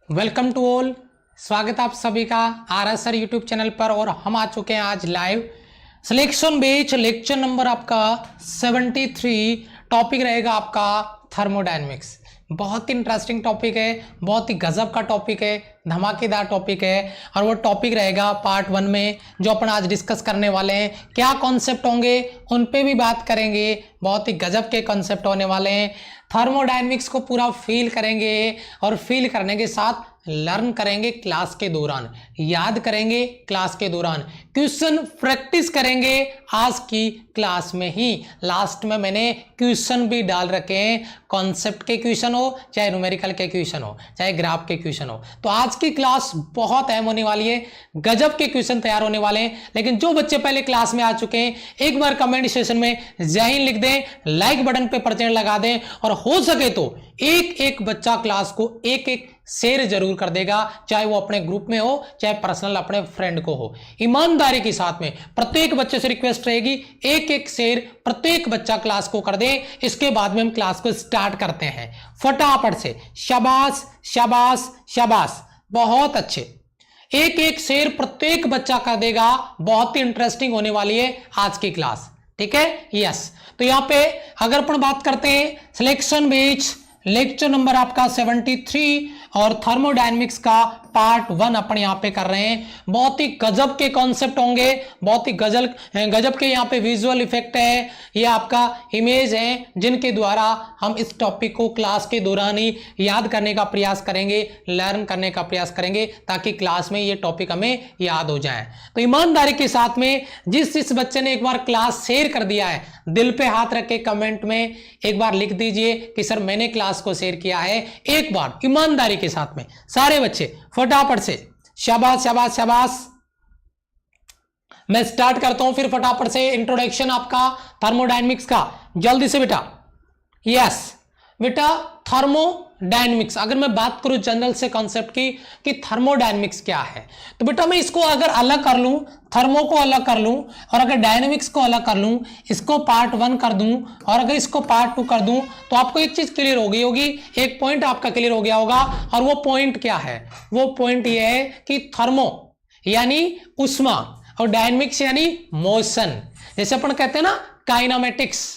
Welcome to all. स्वागत आप सभी का आर सर यूट्यूब चैनल पर। और हम आ चुके हैं आज लाइव सिलेक्शन बेच लेक्चर नंबर आपका 73। टॉपिक रहेगा आपका थर्मोडायनेमिक्स। बहुत ही इंटरेस्टिंग टॉपिक है, बहुत ही गजब का टॉपिक है, धमाकेदार टॉपिक है। और वो टॉपिक रहेगा पार्ट 1 में जो अपन आज डिस्कस करने वाले हैं। क्या कॉन्सेप्ट होंगे उन पे भी बात करेंगे। बहुत ही गजब के कॉन्सेप्ट होने वाले हैं। थर्मोडायनेमिक्स को पूरा फील करेंगे और फील करने के साथ लर्न करेंगे क्लास के दौरान, याद करेंगे क्लास के दौरान, क्वेश्चन प्रैक्टिस करेंगे आज की क्लास में ही। लास्ट में मैंने क्वेश्चन भी डाल रखे हैं, कॉन्सेप्ट के क्वेश्चन हो, चाहे न्यूमेरिकल के क्वेश्चन हो, चाहे ग्राफ के क्वेश्चन हो। तो आज की क्लास बहुत अहम होने वाली है, गजब के क्वेश्चन तैयार होने वाले हैं। लेकिन जो बच्चे पहले क्लास में आ चुके हैं एक बार कमेंट सेक्शन में जय हिंद लिख दें, लाइक बटन पे परचेंट लगा दें, और हो सके तो एक एक बच्चा क्लास को एक एक शेयर जरूर कर देगा, चाहे वो अपने ग्रुप में हो, चाहे पर्सनल अपने फ्रेंड को हो। ईमानदारी के साथ में प्रत्येक बच्चे से रिक्वेस्ट रहेगी एक एक शेयर प्रत्येक बच्चा क्लास को कर दे। इसके बाद में हम क्लास को स्टार्ट करते हैं फटाफट से। शाबाश शाबाश शाबाश, बहुत अच्छे। एक एक शेयर प्रत्येक बच्चा कर देगा। बहुत ही इंटरेस्टिंग होने वाली है आज की क्लास, ठीक है। यस, तो यहां पे अगर अपन बात करते हैं सिलेक्शन बेच लेक्चर नंबर आपका 73 और थर्मोडायनेमिक्स का पार्ट 1 अपन यहाँ पे कर रहे हैं। बहुत ही गजब के कॉन्सेप्ट होंगे, बहुत ही गजब के यहाँ पे विजुअल इफेक्ट है, ये आपका इमेज है जिनके द्वारा हम इस टॉपिक को क्लास के दौरान ही याद करने का प्रयास करेंगे, लर्न करने का प्रयास करेंगे, ताकि क्लास में ये टॉपिक हमें याद हो जाए। तो ईमानदारी के साथ में जिस बच्चे ने एक बार क्लास शेयर कर दिया है, दिल पे हाथ रख के कमेंट में एक बार लिख दीजिए कि सर मैंने क्लास को शेयर किया है। एक बार ईमानदारी के साथ में सारे बच्चे फटाफट से। शाबाश शाबाश शाबाश। मैं स्टार्ट करता हूं फिर फटाफट से इंट्रोडक्शन आपका थर्मोडायनेमिक्स का, जल्दी से बेटा। यस बेटा, थर्मोडायनेमिक्स अगर मैं बात करूं जनरल से कॉन्सेप्ट की कि थर्मोडायनेमिक्स क्या है, तो बेटा मैं इसको अगर अलग कर लूं, थर्मो को अलग कर लूं, और अगर डायनेमिक्स को अलग कर लूं, इसको पार्ट 1 कर दूं और अगर इसको पार्ट 2 कर दूं, तो आपको एक चीज क्लियर हो गई होगी, एक पॉइंट आपका क्लियर हो गया होगा। और वो पॉइंट क्या है? वो पॉइंट ये है कि थर्मो यानी उष्मा और डायनेमिक्स यानी मोशन। जैसे अपन कहते हैं ना काइनेमेटिक्स,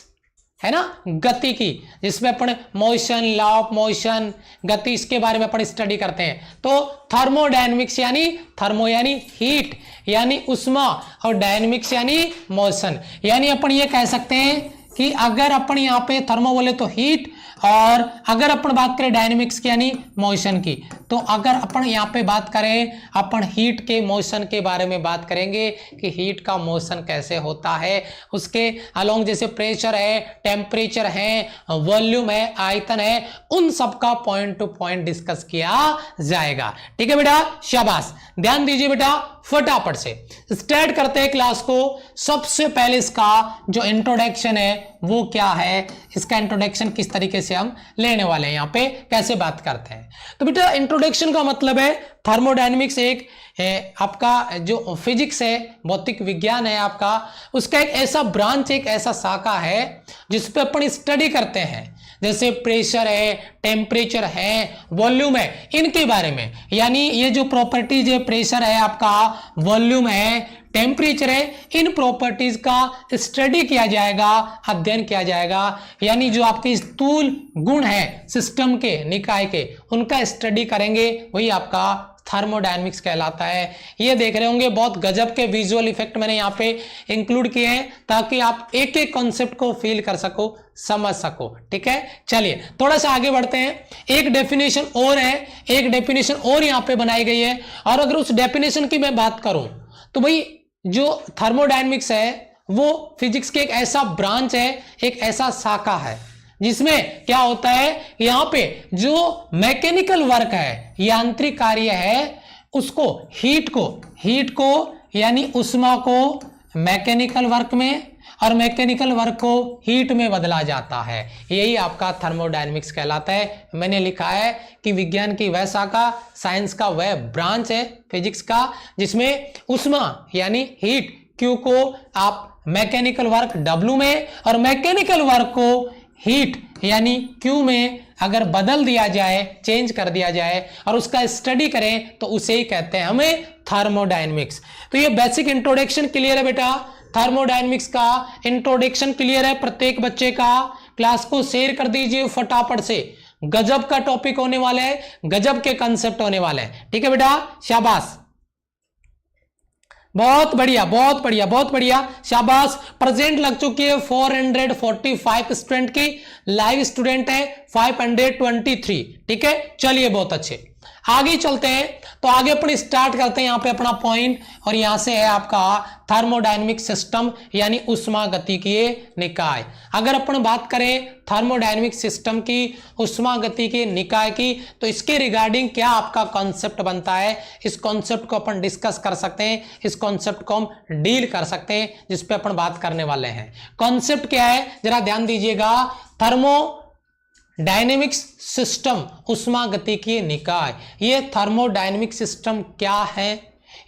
है ना, गति की, जिसमें अपन मोशन, लॉ ऑफ मोशन, गति, इसके बारे में अपन स्टडी करते हैं। तो थर्मोडायनेमिक्स यानी थर्मो यानी हीट यानी उष्मा और डायनेमिक्स यानी मोशन। यानी अपन ये कह सकते हैं कि अगर अपन यहाँ पे थर्मो बोले तो हीट, और अगर अपन बात करें डायनेमिक्स की यानी मोशन की, तो अगर अपन यहाँ पे बात करें अपन हीट के मोशन के बारे में बात करेंगे कि हीट का मोशन कैसे होता है, उसके अलोंग जैसे प्रेशर है, टेम्परेचर है, वॉल्यूम है, आयतन है, उन सब का पॉइंट टू पॉइंट डिस्कस किया जाएगा। ठीक है बेटा, शाबाश, ध्यान दीजिए बेटा। फटाफट से स्टार्ट करते हैं क्लास को। सबसे पहले इसका जो इंट्रोडक्शन है वो क्या है, इसका इंट्रोडक्शन किस तरीके से हम लेने वाले हैं, यहाँ पे कैसे बात करते हैं। तो बेटा इंट्रोडक्शन का मतलब है थर्मोडायनेमिक्स एक आपका जो फिजिक्स है, भौतिक विज्ञान है आपका, उसका एक ऐसा ब्रांच, एक ऐसा शाखा है जिसपे अपन स्टडी करते हैं, जैसे प्रेशर है, टेम्परेचर है, वॉल्यूम है, इनके बारे में। यानी ये जो प्रॉपर्टीज है, प्रेशर है आपका, वॉल्यूम है, टेम्परेचर है, इन प्रॉपर्टीज का स्टडी किया जाएगा, अध्ययन किया जाएगा। यानी जो आपके स्थूल गुण है सिस्टम के, निकाय के, उनका स्टडी करेंगे, वही आपका थर्मोडायनेमिक्स कहलाता है। ये देख रहे होंगे बहुत गजब के विजुअल इफेक्ट मैंने यहाँ पे इंक्लूड किए हैं, ताकि आप एक एक कॉन्सेप्ट को फील कर सको, समझ सको। ठीक है, चलिए थोड़ा सा आगे बढ़ते हैं। एक डेफिनेशन और है, एक डेफिनेशन और यहाँ पे बनाई गई है। और अगर उस डेफिनेशन की मैं बात करूं तो भाई जो थर्मोडायनेमिक्स है वो फिजिक्स के एक ऐसा ब्रांच है, एक ऐसा शाखा है जिसमें क्या होता है, यहां पे जो मैकेनिकल वर्क है, यांत्रिक कार्य है, उसको हीट को यानी उष्मा को मैकेनिकल वर्क में और मैकेनिकल वर्क को हीट में बदला जाता है। यही आपका थर्मोडायनेमिक्स कहलाता है। मैंने लिखा है कि विज्ञान की वह शाखा, साइंस का वह ब्रांच है फिजिक्स का, जिसमें उष्मा यानी हीट Q को आप मैकेनिकल वर्क W में और मैकेनिकल वर्क को हीट यानी Q में अगर बदल दिया जाए, चेंज कर दिया जाए और उसका स्टडी करें तो उसे ही कहते हैं हमें थर्मोडायनेमिक्स। तो ये बेसिक इंट्रोडक्शन क्लियर है बेटा, थर्मोडायनेमिक्स का इंट्रोडक्शन क्लियर है प्रत्येक बच्चे का। क्लास को शेयर कर दीजिए फटाफट से, गजब का टॉपिक होने वाला है, गजब के कंसेप्ट होने वाले हैं। ठीक है बेटा, शाबाश, बहुत बढ़िया बहुत बढ़िया बहुत बढ़िया, शाबाश। प्रेजेंट लग चुकी है 445 स्टूडेंट की, लाइव स्टूडेंट है 523। ठीक है, चलिए बहुत अच्छे, आगे चलते हैं। तो आगे अपन स्टार्ट करते हैं यहाँ पे अपना पॉइंट, और यहां से है आपका थर्मोडायनेमिक सिस्टम यानी उष्मागतिकीय निकाय। अगर अपन बात करें थर्मोडायनेमिक सिस्टम की, उष्मागतिकीय निकाय की, तो इसके रिगार्डिंग क्या आपका कॉन्सेप्ट बनता है, इस कॉन्सेप्ट को अपन डिस्कस कर सकते हैं, इस कॉन्सेप्ट को हम डील कर सकते हैं, जिसपे अपन बात करने वाले हैं। कॉन्सेप्ट क्या है जरा ध्यान दीजिएगा, थर्मोडायनेमिक्स सिस्टम उष्मागतिकीय निकाय। ये थर्मोडायनेमिक सिस्टम क्या है,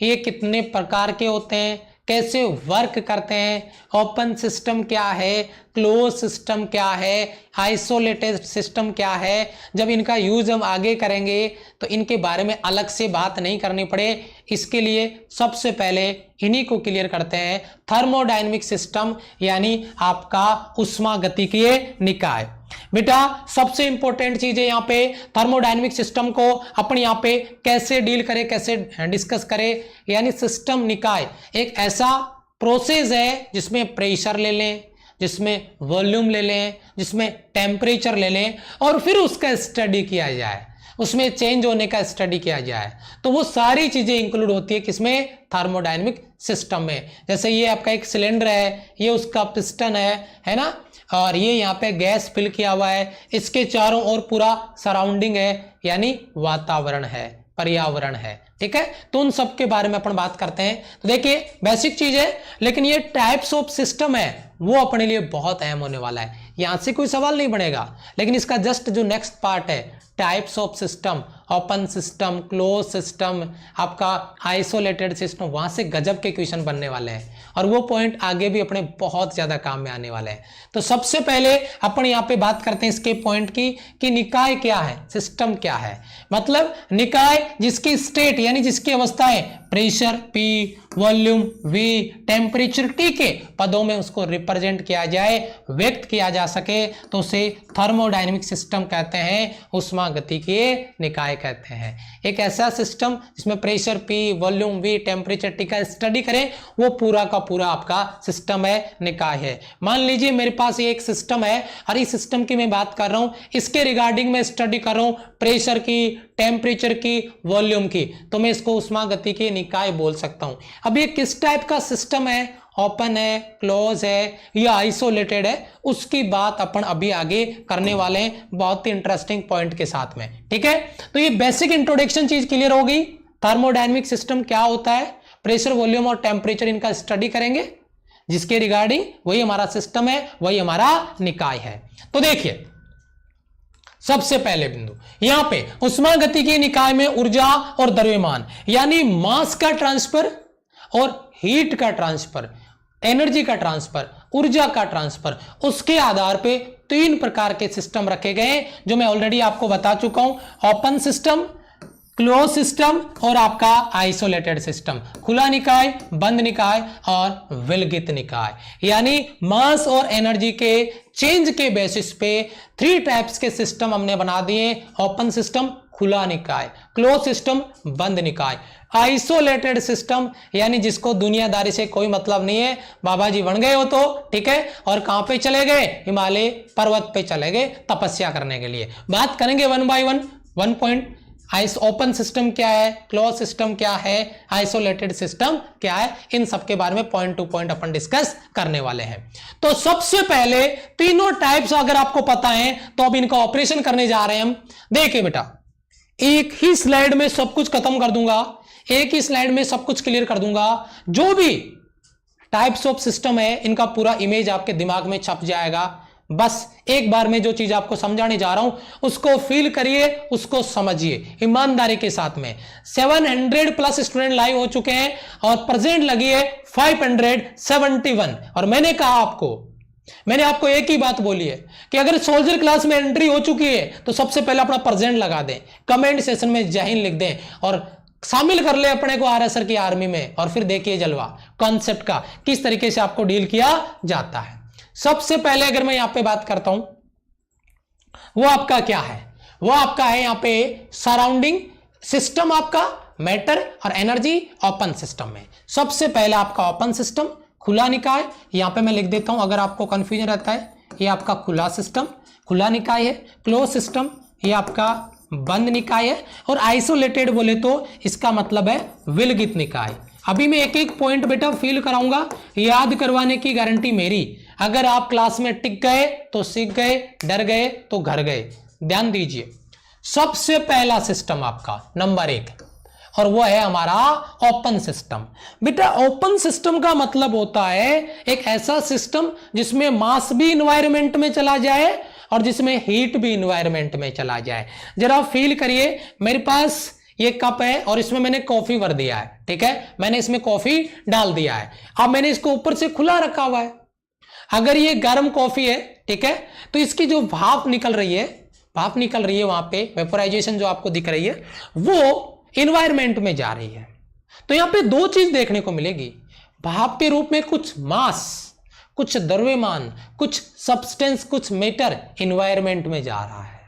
ये कितने प्रकार के होते हैं, कैसे वर्क करते हैं, ओपन सिस्टम क्या है, क्लोज सिस्टम क्या है, आइसोलेटेड सिस्टम क्या है। जब इनका यूज हम आगे करेंगे तो इनके बारे में अलग से बात नहीं करनी पड़े, इसके लिए सबसे पहले इन्हीं को क्लियर करते हैं। थर्मोडायनेमिक सिस्टम यानी आपका उष्मागतिकीय निकाय। बेटा सबसे इंपॉर्टेंट चीज है यहाँ पे, थर्मोडायनेमिक सिस्टम को अपन यहाँ पे कैसे डील करें, कैसे डिस्कस करें। यानी सिस्टम निकाय एक ऐसा प्रोसेस है जिसमें प्रेशर ले लें, जिसमें वॉल्यूम ले लें, जिसमें टेम्परेचर ले लें और फिर उसका स्टडी किया जाए, उसमें चेंज होने का स्टडी किया जाए। तो वो सारी चीजें इंक्लूड होती है किसमें, थर्मोडायनेमिक सिस्टम में। जैसे ये आपका एक सिलेंडर है, ये उसका पिस्टन है ना, और ये यहाँ पे गैस फिल किया हुआ है, इसके चारों ओर पूरा सराउंडिंग है यानी वातावरण है, पर्यावरण है। ठीक है, तो उन सब के बारे में अपन बात करते हैं। तो देखिए बेसिक चीज है, लेकिन ये टाइप्स ऑफ सिस्टम है वो अपने लिए बहुत अहम होने वाला है। यहां से कोई सवाल नहीं बनेगा, लेकिन इसका जस्ट जो नेक्स्ट पार्ट है, types of system, open system, close system, आपका आइसोलेटेड सिस्टम, वहां से गजब के क्वेश्चन बनने वाले हैं और वो पॉइंट आगे भी अपने बहुत ज्यादा काम में आने वाले हैं। तो सबसे पहले अपन यहाँ पे बात करते हैं इसके पॉइंट की कि निकाय क्या है, सिस्टम क्या है। मतलब निकाय जिसकी स्टेट यानी जिसकी अवस्थाएं pressure P, volume V, temperature T के पदों में उसको रिप्रेजेंट किया जाए, व्यक्त किया जा सके, तो उसे थर्मोडायनेमिक सिस्टम कहते हैं, उष्मागतिकीय निकाय कहते हैं। एक ऐसा सिस्टम जिसमें pressure P, volume V, temperature T का स्टडी करें, वो पूरा का पूरा आपका सिस्टम है, निकाय है। मान लीजिए मेरे पास ये एक सिस्टम है और इस सिस्टम की मैं बात कर रहा हूं, इसके रिगार्डिंग मैं स्टडी कर रहा हूं प्रेशर की, टेम्परेचर की, वॉल्यूम की, तो मैं इसको उष्मागतिकीय निकाय बोल सकता हूं। अब ये किस टाइप का सिस्टम है, ओपन है, क्लोज है या आइसोलेटेड है, उसकी बात अपन अभी आगे करने वाले हैं बहुत ही इंटरेस्टिंग पॉइंट के साथ में। ठीक है, तो ये बेसिक इंट्रोडक्शन चीज क्लियर होगी। थर्मोडायनेमिक सिस्टम क्या होता है, प्रेशर, वॉल्यूम और टेम्परेचर इनका स्टडी करेंगे, जिसके रिगार्डिंग वही हमारा सिस्टम है, वही हमारा निकाय है। तो देखिए सबसे पहले बिंदु यहां पे उष्मागतिकीय निकाय में ऊर्जा और द्रव्यमान यानी मास का ट्रांसफर और हीट का ट्रांसफर, एनर्जी का ट्रांसफर, ऊर्जा का ट्रांसफर, उसके आधार पे तीन प्रकार के सिस्टम रखे गए हैं जो मैं ऑलरेडी आपको बता चुका हूं। ओपन सिस्टम, क्लोज सिस्टम और आपका आइसोलेटेड सिस्टम, खुला निकाय, बंद निकाय और विलगित निकाय। यानी मास और एनर्जी के चेंज के बेसिस पे थ्री टाइप्स के सिस्टम हमने बना दिए, ओपन सिस्टम, खुला निकाय, क्लोज सिस्टम, बंद निकाय। आइसोलेटेड सिस्टम यानी जिसको दुनियादारी से कोई मतलब नहीं है, बाबा जी बन गए हो तो ठीक है, और कहां पे चले गए, हिमालय पर्वत पे चले गए तपस्या करने के लिए। बात करेंगे one by one point, open system क्या है, क्लोज सिस्टम क्या है, आइसोलेटेड सिस्टम क्या है, इन सब के बारे में पॉइंट टू पॉइंट अपन डिस्कस करने वाले हैं। तो सबसे पहले तीनों टाइप्स अगर आपको पता है तो अब इनका ऑपरेशन करने जा रहे हैं हम। देखिए बेटा, एक ही स्लाइड में सब कुछ खत्म कर दूंगा, एक ही स्लाइड में सब कुछ क्लियर कर दूंगा। जो भी टाइप्स ऑफ सिस्टम है इनका पूरा इमेज आपके दिमाग में छप जाएगा। बस एक बार में जो चीज आपको समझाने जा रहा हूं उसको फील करिए, उसको समझिए ईमानदारी के साथ में। 700 प्लस स्टूडेंट लाइव हो चुके हैं और प्रेजेंट लगी है 571। और मैंने कहा आपको मैंने आपको एक ही बात बोली है कि अगर सोल्जर क्लास में एंट्री हो चुकी है तो सबसे पहले अपना प्रेजेंट लगा दें, कमेंट सेशन में जय हिंद लिख दें और शामिल कर ले अपने को आरएसआर की आर्मी में, और फिर देखिए जलवा कॉन्सेप्ट का किस तरीके से आपको डील किया जाता है। सबसे पहले अगर मैं यहां पे बात करता हूं, वो आपका क्या है, वो आपका है यहां पे सराउंडिंग सिस्टम, आपका मैटर और एनर्जी ओपन सिस्टम में। सबसे पहला आपका ओपन सिस्टम, खुला निकाय, यहां पे मैं लिख देता हूं अगर आपको कंफ्यूजन रहता है, ये आपका खुला सिस्टम, खुला निकाय है। क्लोज सिस्टम ये आपका बंद निकाय है, और आइसोलेटेड बोले तो इसका मतलब है विलगित निकाय। अभी मैं एक एक पॉइंट बेटा फील कराऊंगा, याद करवाने की गारंटी मेरी। अगर आप क्लास में टिक गए तो सीख गए, डर गए तो घर गए। ध्यान दीजिए, सबसे पहला सिस्टम आपका नंबर 1, और वो है हमारा ओपन सिस्टम। बेटा ओपन सिस्टम का मतलब होता है एक ऐसा सिस्टम जिसमें मास भी इन्वायरमेंट में चला जाए और जिसमें हीट भी इन्वायरमेंट में चला जाए। जरा फील करिए, मेरे पास ये कप है और इसमें मैंने कॉफी भर दिया है, ठीक है, मैंने इसमें कॉफी डाल दिया है। अब मैंने इसको ऊपर से खुला रखा हुआ है। अगर ये गर्म कॉफी है, ठीक है, तो इसकी जो भाप निकल रही है, भाप निकल रही है वहां पे वेपोराइजेशन जो आपको दिख रही है, वो इन्वायरमेंट में जा रही है। तो यहां पे दो चीज देखने को मिलेगी, भाप के रूप में कुछ मास, कुछ द्रव्यमान, कुछ सब्सटेंस, कुछ मैटर इन्वायरमेंट में जा रहा है,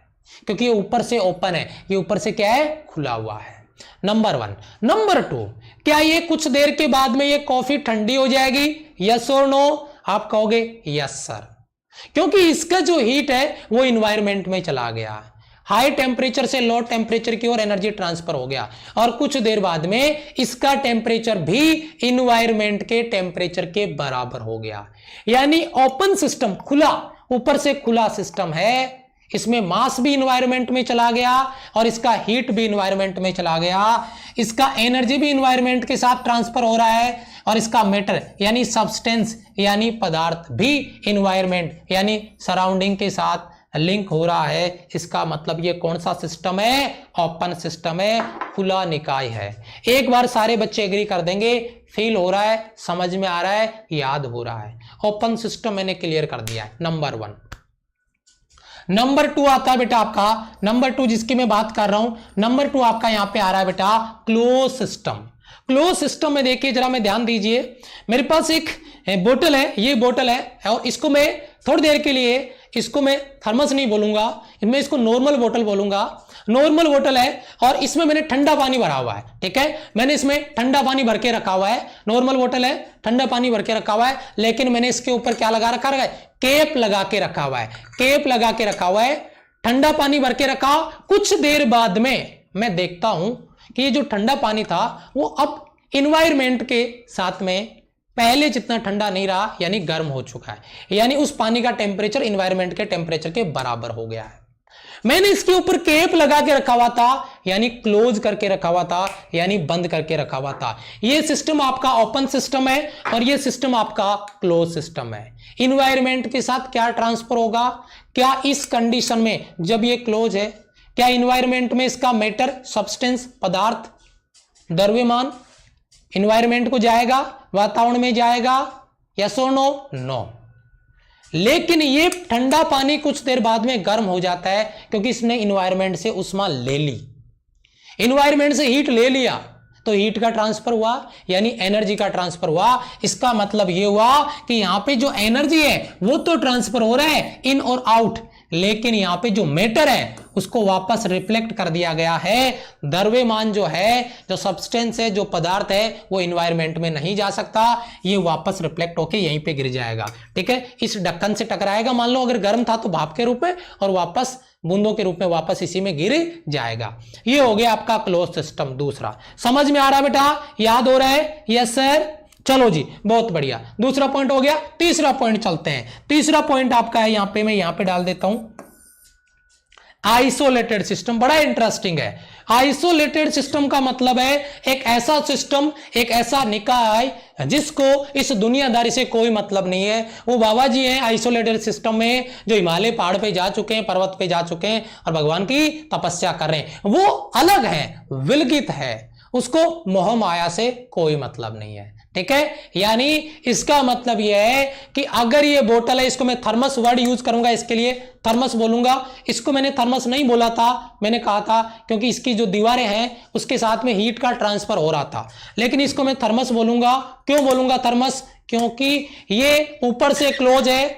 क्योंकि ये ऊपर से ओपन है, ये ऊपर से क्या है, खुला हुआ है। नंबर 1। नंबर 2, क्या ये कुछ देर के बाद में ये कॉफी ठंडी हो जाएगी? यस और नो? आप कहोगे यस सर, क्योंकि इसका जो हीट है वो इन्वायरमेंट में चला गया, हाई टेम्परेचर से लो टेम्परेचर की ओर एनर्जी ट्रांसफर हो गया, और कुछ देर बाद में इसका टेम्परेचर भी इन्वायरमेंट के टेम्परेचर के बराबर हो गया। यानी ओपन सिस्टम, खुला, ऊपर से खुला सिस्टम है, इसमें मास भी इन्वायरमेंट में चला गया और इसका हीट भी इन्वायरमेंट में चला गया, इसका एनर्जी भी इन्वायरमेंट के साथ ट्रांसफर हो रहा है, और इसका मैटर यानी सब्सटेंस यानी पदार्थ भी इन्वायरमेंट यानी सराउंडिंग के साथ लिंक हो रहा है। इसका मतलब ये कौन सा सिस्टम है? ओपन सिस्टम है, खुला निकाय है। एक बार सारे बच्चे एग्री कर देंगे, फील हो रहा है, समझ में आ रहा है, याद हो रहा है। ओपन सिस्टम मैंने क्लियर कर दिया है, नंबर 1। नंबर 2 आता है बेटा आपका, नंबर 2 जिसकी मैं बात कर रहा हूं, नंबर 2 आपका यहां पे आ रहा है बेटा क्लोज सिस्टम। क्लोज सिस्टम में देखिए जरा, मैं ध्यान दीजिए, मेरे पास एक बोतल है, ये बोतल है, और इसको मैं थोड़ी देर के लिए, इसको मैं थर्मस नहीं बोलूंगा, मैं इसको नॉर्मल बोतल बोलूंगा। नॉर्मल बोतल है और इसमें मैंने ठंडा पानी भरा हुआ है, ठीक है, मैंने इसमें ठंडा पानी भर के रखा हुआ है। नॉर्मल बोतल है, ठंडा पानी भर के रखा हुआ है, लेकिन मैंने इसके ऊपर क्या लगा रखा है? कैप लगा के रखा हुआ है, कैप लगा के रखा हुआ है, ठंडा पानी भर के रखा। कुछ देर बाद में मैं देखता हूं कि ये जो ठंडा पानी था वो अब इन्वायरमेंट के साथ में पहले जितना ठंडा नहीं रहा, यानी गर्म हो चुका है, यानी उस पानी का टेम्परेचर इन्वायरमेंट के टेम्परेचर के बराबर हो गया है। मैंने इसके ऊपर कैप लगा के रखा हुआ था, यानी क्लोज करके रखा हुआ था, यानी बंद करके रखा हुआ था। यह सिस्टम आपका ओपन सिस्टम है और यह सिस्टम आपका क्लोज सिस्टम है। इन्वायरमेंट के साथ क्या ट्रांसफर होगा? क्या इस कंडीशन में जब ये क्लोज है, क्या इन्वायरमेंट में इसका मैटर, सब्सटेंस, पदार्थ, द्रव्यमान इन्वायरमेंट को जाएगा, वातावरण में जाएगा? यस और नो? नो। लेकिन ये ठंडा पानी कुछ देर बाद में गर्म हो जाता है, क्योंकि इसने इन्वायरमेंट से उष्मा ले ली, इन्वायरमेंट से हीट ले लिया, तो हीट का ट्रांसफर हुआ, यानी एनर्जी का ट्रांसफर हुआ। इसका मतलब ये हुआ कि यहां पे जो एनर्जी है वो तो ट्रांसफर हो रहा है इन और आउट, लेकिन यहां पे जो मैटर है उसको वापस रिफ्लेक्ट कर दिया गया है। द्रव्यमान जो है, जो सब्सटेंस है, जो पदार्थ है, वो इन्वायरमेंट में नहीं जा सकता, ये वापस रिफ्लेक्ट होके यहीं पे गिर जाएगा, ठीक है, इस ढक्कन से टकराएगा। मान लो अगर गर्म था तो भाप के रूप में, और वापस बूंदों के रूप में वापस इसी में गिर जाएगा। ये हो गया आपका क्लोज सिस्टम। दूसरा समझ में आ रहा है बेटा? याद हो रहा है? Yes sir. चलो जी, बहुत बढ़िया, दूसरा पॉइंट हो गया। तीसरा पॉइंट चलते हैं। तीसरा पॉइंट आपका है, यहां पे मैं यहां पे डाल देता हूं, आइसोलेटेड सिस्टम। बड़ा इंटरेस्टिंग है। आइसोलेटेड सिस्टम का मतलब है एक ऐसा सिस्टम, एक ऐसा निकाय जिसको इस दुनियादारी से कोई मतलब नहीं है। वो बाबा जी हैं आइसोलेटेड सिस्टम में, जो हिमालय पहाड़ पे जा चुके हैं, पर्वत पे जा चुके हैं और भगवान की तपस्या कर रहे हैं। वो अलग है, विलगित है, उसको मोह माया से कोई मतलब नहीं है, ठीक है। यानी इसका मतलब यह है कि अगर ये बोतल है, इसको मैं थर्मस वर्ड यूज करूंगा, इसके लिए थर्मस बोलूंगा। इसको मैंने थर्मस नहीं बोला था, मैंने कहा था क्योंकि इसकी जो दीवारें हैं उसके साथ में हीट का ट्रांसफर हो रहा था, लेकिन इसको मैं थर्मस बोलूंगा। क्यों बोलूंगा थर्मस? क्योंकि ये ऊपर से क्लोज है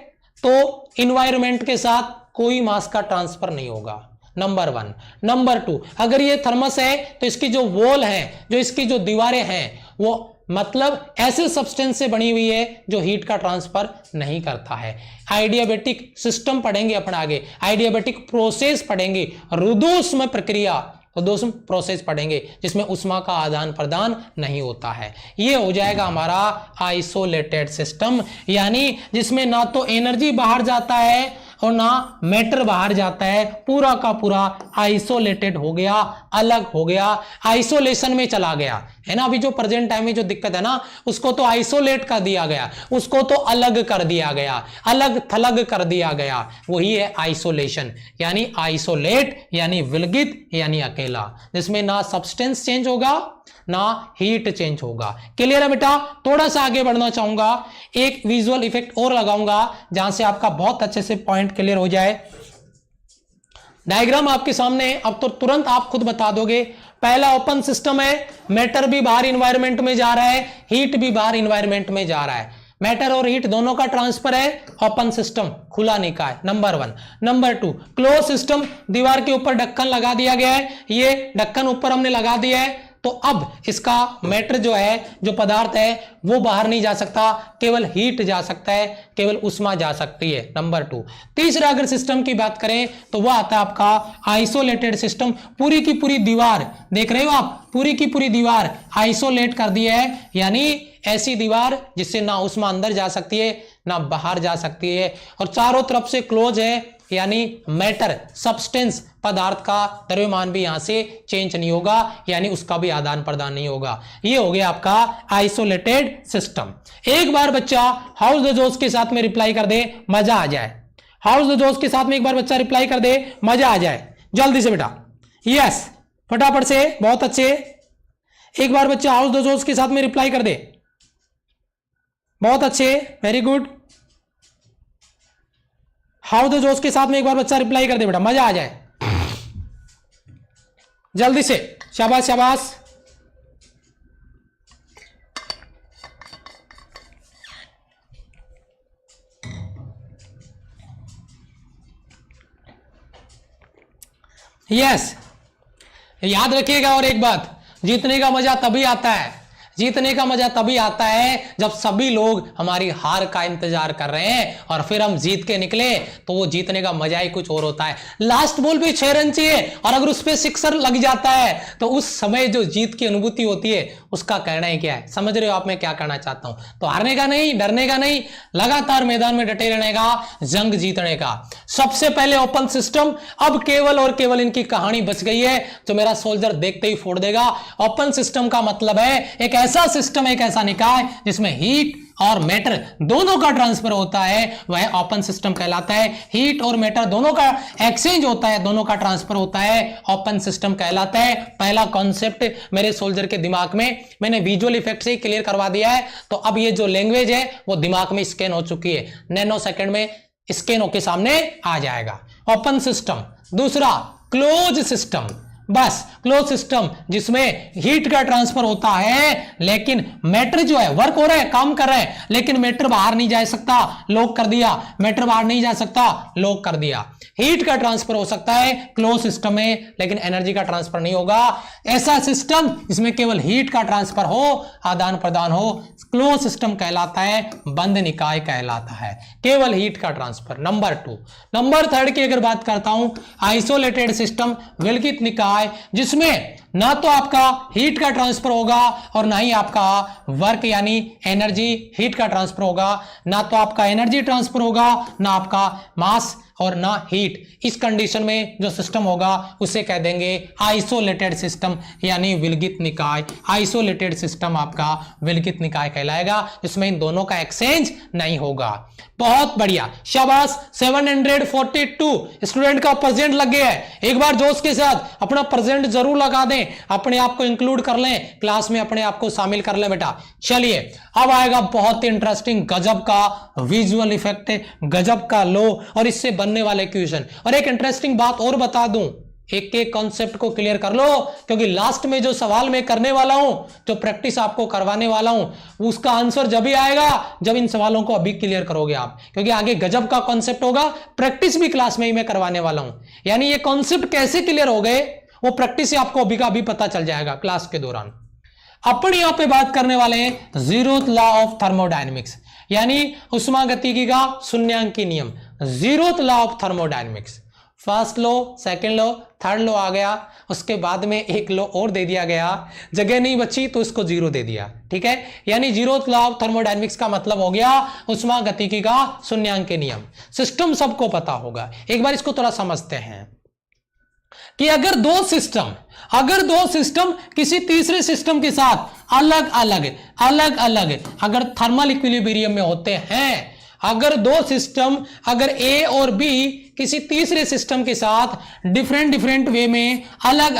तो इन्वायरमेंट के साथ कोई मास का ट्रांसफर नहीं होगा, नंबर 1। नंबर 2, अगर ये थर्मस है तो इसकी जो वॉल है, जो इसकी जो दीवारें हैं, वो मतलब ऐसे सब्सटेंस से बनी हुई है जो हीट का ट्रांसफर नहीं करता है। आइडियाबैटिक सिस्टम पढ़ेंगे अपन आगे, आइडियाबैटिक प्रोसेस पढ़ेंगे, रुद्धोष्म प्रक्रिया, रुद्धोष्म प्रोसेस पढ़ेंगे जिसमें उष्मा का आदान प्रदान नहीं होता है। ये हो जाएगा हमारा आइसोलेटेड सिस्टम, यानी जिसमें ना तो एनर्जी बाहर जाता है और ना मैटर बाहर जाता है, पूरा का पूरा आइसोलेटेड हो गया, अलग हो गया, आइसोलेशन में चला गया, है ना। अभी जो प्रेजेंट टाइम में जो दिक्कत है ना, उसको तो आइसोलेट कर दिया गया, उसको तो अलग कर दिया गया, अलग थलग कर दिया गया, वही है आइसोलेशन। यानी आइसोलेट यानी विलगित यानी अकेला, जिसमें ना सब्सटेंस चेंज होगा ना हीट चेंज होगा। क्लियर है बेटा? थोड़ा सा आगे बढ़ना चाहूंगा, एक विजुअल इफेक्ट और लगाऊंगा जहां से आपका बहुत अच्छे से पॉइंट क्लियर हो जाए। डायग्राम आपके सामने, अब तो तुरंत आप खुद बता दोगे। पहला ओपन सिस्टम है, मैटर भी बाहर इन्वायरमेंट में जा रहा है, हीट भी बाहर इन्वायरमेंट में जा रहा है, मैटर और हीट दोनों का ट्रांसफर है, ओपन सिस्टम, खुला निकाय, नंबर 1। नंबर 2, क्लोज सिस्टम, दीवार के ऊपर ढक्कन लगा दिया गया है, ये ढक्कन ऊपर हमने लगा दिया है, तो अब इसका मैटर जो है, जो पदार्थ है, वो बाहर नहीं जा सकता, केवल हीट जा सकता है, केवल उष्मा जा सकती है, नंबर 2। तीसरा अगर सिस्टम की बात करें तो वह आता है आपका आइसोलेटेड सिस्टम। पूरी की पूरी दीवार देख रहे हो आप, पूरी की पूरी दीवार आइसोलेट कर दी है, यानी ऐसी दीवार जिससे ना उष्मा अंदर जा सकती है ना बाहर जा सकती है, और चारों तरफ से क्लोज है, यानी मैटर सब्सटेंस पदार्थ का द्रव्यमान भी यहां से चेंज नहीं होगा, यानी उसका भी आदान प्रदान नहीं होगा। ये हो गया आपका आइसोलेटेड सिस्टम। एक बार बच्चा हाउस द जोस के साथ में रिप्लाई कर दे, मजा आ जाए। हाउस द जोस के साथ में एक बार बच्चा रिप्लाई कर दे, मजा आ जाए, जल्दी से बेटा, यस, फटाफट से, बहुत अच्छे। एक बार बच्चा हाउस द जोस के साथ में रिप्लाई कर दे, बहुत अच्छे, वेरी गुड। हाउ द जोश के साथ में एक बार बच्चा रिप्लाई कर दे बेटा, मजा आ जाए, जल्दी से, शाबाश शाबाश। यस, याद रखिएगा और एक बात, जीतने का मजा तभी आता है, जीतने का मजा तभी आता है जब सभी लोग हमारी हार का इंतजार कर रहे हैं और फिर हम जीत के निकले, तो वो जीतने का मजा ही कुछ और होता है। लास्ट बॉल पे 6 रन चाहिए और अगर उस पे सिक्सर लग जाता है तो उस समय जो जीत की अनुभूति होती है उसका कहना ही क्या है। समझ रहे हो आप मैं क्या कहना चाहता हूं? तो हारने का नहीं, डरने का नहीं, लगातार मैदान में डटे रहने का, जंग जीतने का। सबसे पहले ओपन सिस्टम, अब केवल और केवल इनकी कहानी बच गई है जो मेरा सोल्जर देखते ही फोड़ देगा। ओपन सिस्टम का मतलब है एक ऐसा सिस्टम, एक ऐसा निकाय जिसमें हीट और मैटर दोनों का ट्रांसफर होता है, वह ओपन सिस्टम कहलाता है। हीट और मैटर दोनों का एक्सचेंज होता है, दोनों का ट्रांसफर होता है, ओपन सिस्टम कहलाता है। पहला कॉन्सेप्ट मेरे सोल्जर के दिमाग में मैंने विजुअल इफेक्ट से ही क्लियर करवा दिया है, तो अब ये जो लैंग्वेज है वो दिमाग में स्कैन हो चुकी है, नैनो सेकंड में स्कैन होके सामने आ जाएगा। Open system. दूसरा क्लोज सिस्टम, बस क्लोज सिस्टम जिसमें हीट का ट्रांसफर होता है लेकिन मैटर जो है वर्क हो रहा है, काम कर रहा है, लेकिन मैटर बाहर नहीं जा सकता, लॉक कर दिया, मैटर बाहर नहीं जा सकता, लॉक कर दिया। हीट का ट्रांसफर हो सकता है क्लोज सिस्टम में, लेकिन एनर्जी का ट्रांसफर नहीं होगा। ऐसा सिस्टम जिसमें केवल हीट का ट्रांसफर हो, आदान प्रदान हो, क्लोज सिस्टम कहलाता है, बंद निकाय कहलाता है, केवल हीट का ट्रांसफर। नंबर 2। नंबर 3 की अगर बात करता हूं, आइसोलेटेड सिस्टम, विलगित निकाय, जिसमें ना तो आपका हीट का ट्रांसफर होगा और ना ही आपका वर्क यानी एनर्जी हीट का ट्रांसफर होगा, ना तो आपका एनर्जी ट्रांसफर होगा ना आपका मास और ना हीट। इस कंडीशन में जो सिस्टम होगा उसे कह देंगे आइसोलेटेड सिस्टम, यानी विलगित निकाय। आइसोलेटेड सिस्टम आपका विलगित निकाय कहलाएगा, जिसमें इन दोनों का एक्सचेंज नहीं होगा। बहुत बढ़िया, शाबाश। 742 स्टूडेंट का प्रेजेंट लग गया है। एक बार जोश के साथ अपना प्रेजेंट जरूर लगा दें, अपने आप को इंक्लूड कर लें, क्लास में अपने आप को शामिल कर लें बेटा। चलिए अब आएगा बहुत इंटरेस्टिंग, गजब का विजुअल इफेक्ट, गजब का लो और इससे बनने वाले क्वेश्चन। और एक इंटरेस्टिंग बात और बता दूं, एक एक कॉन्सेप्ट को क्लियर कर लो, क्योंकि लास्ट में जो सवाल मैं करने वाला हूं, जो प्रैक्टिस आपको करवाने वाला हूं, उसका आंसर जब ही आएगा जब इन सवालों को अभी क्लियर करोगे आप, क्योंकि आगे गजब का कॉन्सेप्ट होगा। प्रैक्टिस भी क्लास में ही मैं करवाने वाला हूं, यानी ये कॉन्सेप्ट कैसे क्लियर हो गए वो प्रैक्टिस से आपको अभी का अभी पता चल जाएगा क्लास के दौरान। अपन यहां पे बात करने वाले हैं जीरोथ लॉ ऑफ थर्मोडायनेमिक्स, यानी उष्मागतिकी का शून्यांकी नियम, zeroth law of thermodynamics. First law, second law, third law आ गया, उसके बाद में एक लो और दे दिया गया, जगह नहीं बची तो इसको जीरो दे दिया, ठीक है। यानी जीरोथ लॉ ऑफ थर्मोडायनेमिक्स का मतलब हो गया उष्मागतिकी का शून्यांकी नियम। सिस्टम सबको पता होगा, एक बार इसको थोड़ा समझते हैं कि अगर दो सिस्टम किसी तीसरे सिस्टम के साथ अलग अलग अगर थर्मल इक्विलिब्रियम में होते हैं, अगर दो सिस्टम, अगर ए और बी किसी तीसरे सिस्टम के साथ डिफरेंट वे में अलग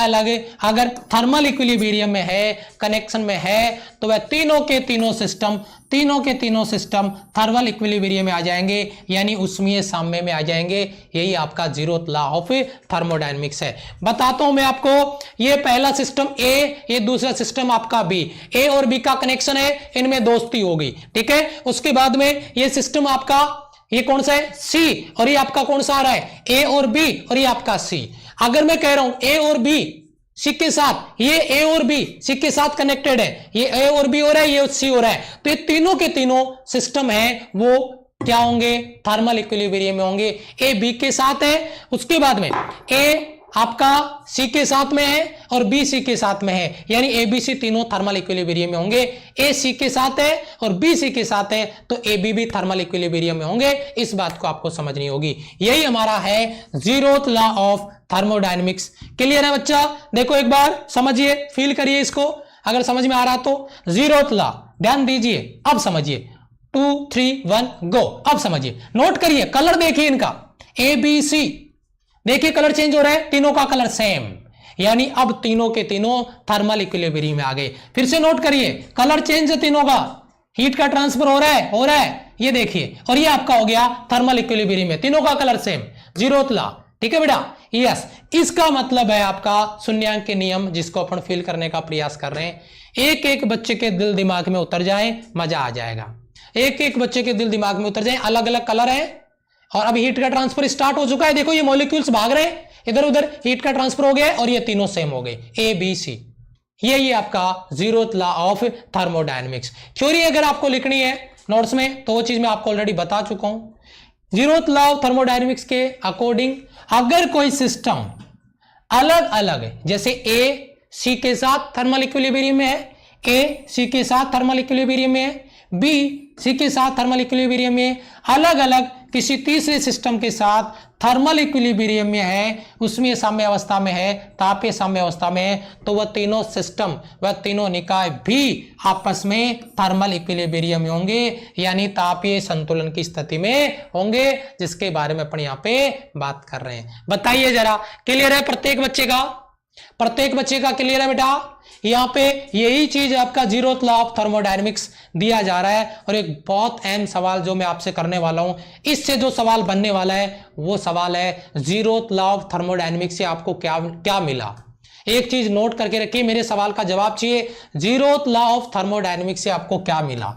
अगर थर्मल इक्विलिब्रियम में है, कनेक्शन में है, तो वह तीनों के तीनों सिस्टम थर्मल इक्विलिब्रियम में आ जाएंगे, यानी ऊष्मीय साम्य में आ जाएंगे। यही आपका जीरोथ लॉ ऑफ थर्मोडायनेमिक्स है। बताता हूं मैं आपको, ये पहला सिस्टम ए, ये दूसरा सिस्टम आपका बी, ए और बी का कनेक्शन है, इनमें दोस्ती होगी, ठीक है। उसके बाद में ये सिस्टम आपका, ये कौन सा है, सी, और ये आपका कौन सा आ रहा है, ए और बी, और ये आपका सी। अगर मैं कह रहा हूं ए और बी सी के साथ, ये ए और बी सी के साथ कनेक्टेड है, ये ए और बी हो रहा है, ये सी हो रहा है, तो ये तीनों के तीनों सिस्टम है वो क्या होंगे, थर्मल इक्विलिब्रियम में होंगे। ए बी के साथ है, उसके बाद में ए आपका सी के साथ में है और बी सी के साथ में है, यानी ए बी सी तीनों थर्मल इक्विलिब्रियम में होंगे। ए सी के साथ है और बी सी के साथ है, तो ए बी भी थर्मल इक्विलिब्रियम में होंगे। इस बात को आपको समझनी होगी। यही हमारा है zeroth law of thermodynamics. Clear है बच्चा? देखो एक बार समझिए, फील करिए इसको, अगर समझ में आ रहा तो। जीरोथ लॉ ध्यान दीजिए, अब समझिए। 2 3 1 गो। अब समझिए, नोट करिए, कलर देखिए इनका, ए बी सी, देखिए कलर चेंज हो रहा है, तीनों का कलर सेम, यानी अब तीनों के तीनों थर्मल इक्विलिब्रियम में आ गए। फिर से नोट करिए, कलर चेंज है तीनों का, हीट का ट्रांसफर हो रहा है, ये देखिए, और ये आपका हो गया थर्मल इक्विलिब्रियम में, तीनों का कलर सेम, जीरोथ लॉ, ठीक है बेटा। यस, इसका मतलब है आपका शून्यांकी नियम, जिसको अपन फील करने का प्रयास कर रहे हैं। एक एक बच्चे के दिल दिमाग में उतर जाए, मजा आ जाएगा। एक एक बच्चे के दिल दिमाग में उतर जाए, अलग अलग कलर है और अब हीट का ट्रांसफर स्टार्ट हो चुका है। देखो ये मॉलिक्यूल्स भाग रहे हैं, इधर उधर हीट का ट्रांसफर हो गया है और ये तीनों सेम हो गए, ए बी सी। ये आपका zeroth law of thermodynamics. Theory अगर आपको लिखनी है नोट्स में तो वो चीज मैं आपको ऑलरेडी बता चुका हूं। जीरोथ लॉ ऑफ थर्मोडायनेमिक्स के अकॉर्डिंग अगर कोई सिस्टम अलग अलग, जैसे ए सी के साथ थर्मल इक्विलिब्रियम में है, ए सी के साथ थर्मल इक्विलिब्रियम में है, बी सी के साथ थर्मल इक्विलिब्रियम में, अलग अलग किसी तीसरे सिस्टम के साथ थर्मल इक्विलिब्रियम में है, उसमें साम्य अवस्था में है, तापीय साम्य अवस्था में है, तो वह तीनों सिस्टम, वह तीनों निकाय भी आपस में थर्मल इक्विलिब्रियम में होंगे, यानी तापीय संतुलन की स्थिति में होंगे, जिसके बारे में अपन यहाँ पे बात कर रहे हैं। बताइए जरा, क्लियर है प्रत्येक बच्चे का? प्रत्येक बच्चे का क्लियर है बेटा? यहां पे यही चीज आपका जीरोथ लॉ ऑफ थर्मोडायनेमिक्स दिया जा रहा है। और एक बहुत अहम सवाल जो मैं आपसे करने वाला हूं, इससे जो सवाल बनने वाला है वो सवाल है जीरोथ लॉ ऑफ थर्मोडायनेमिक्स से आपको क्या क्या मिला। एक चीज नोट करके रखिए, मेरे सवाल का जवाब चाहिए, जीरोथ लॉ ऑफ थर्मोडायनेमिक्स से आपको क्या मिला।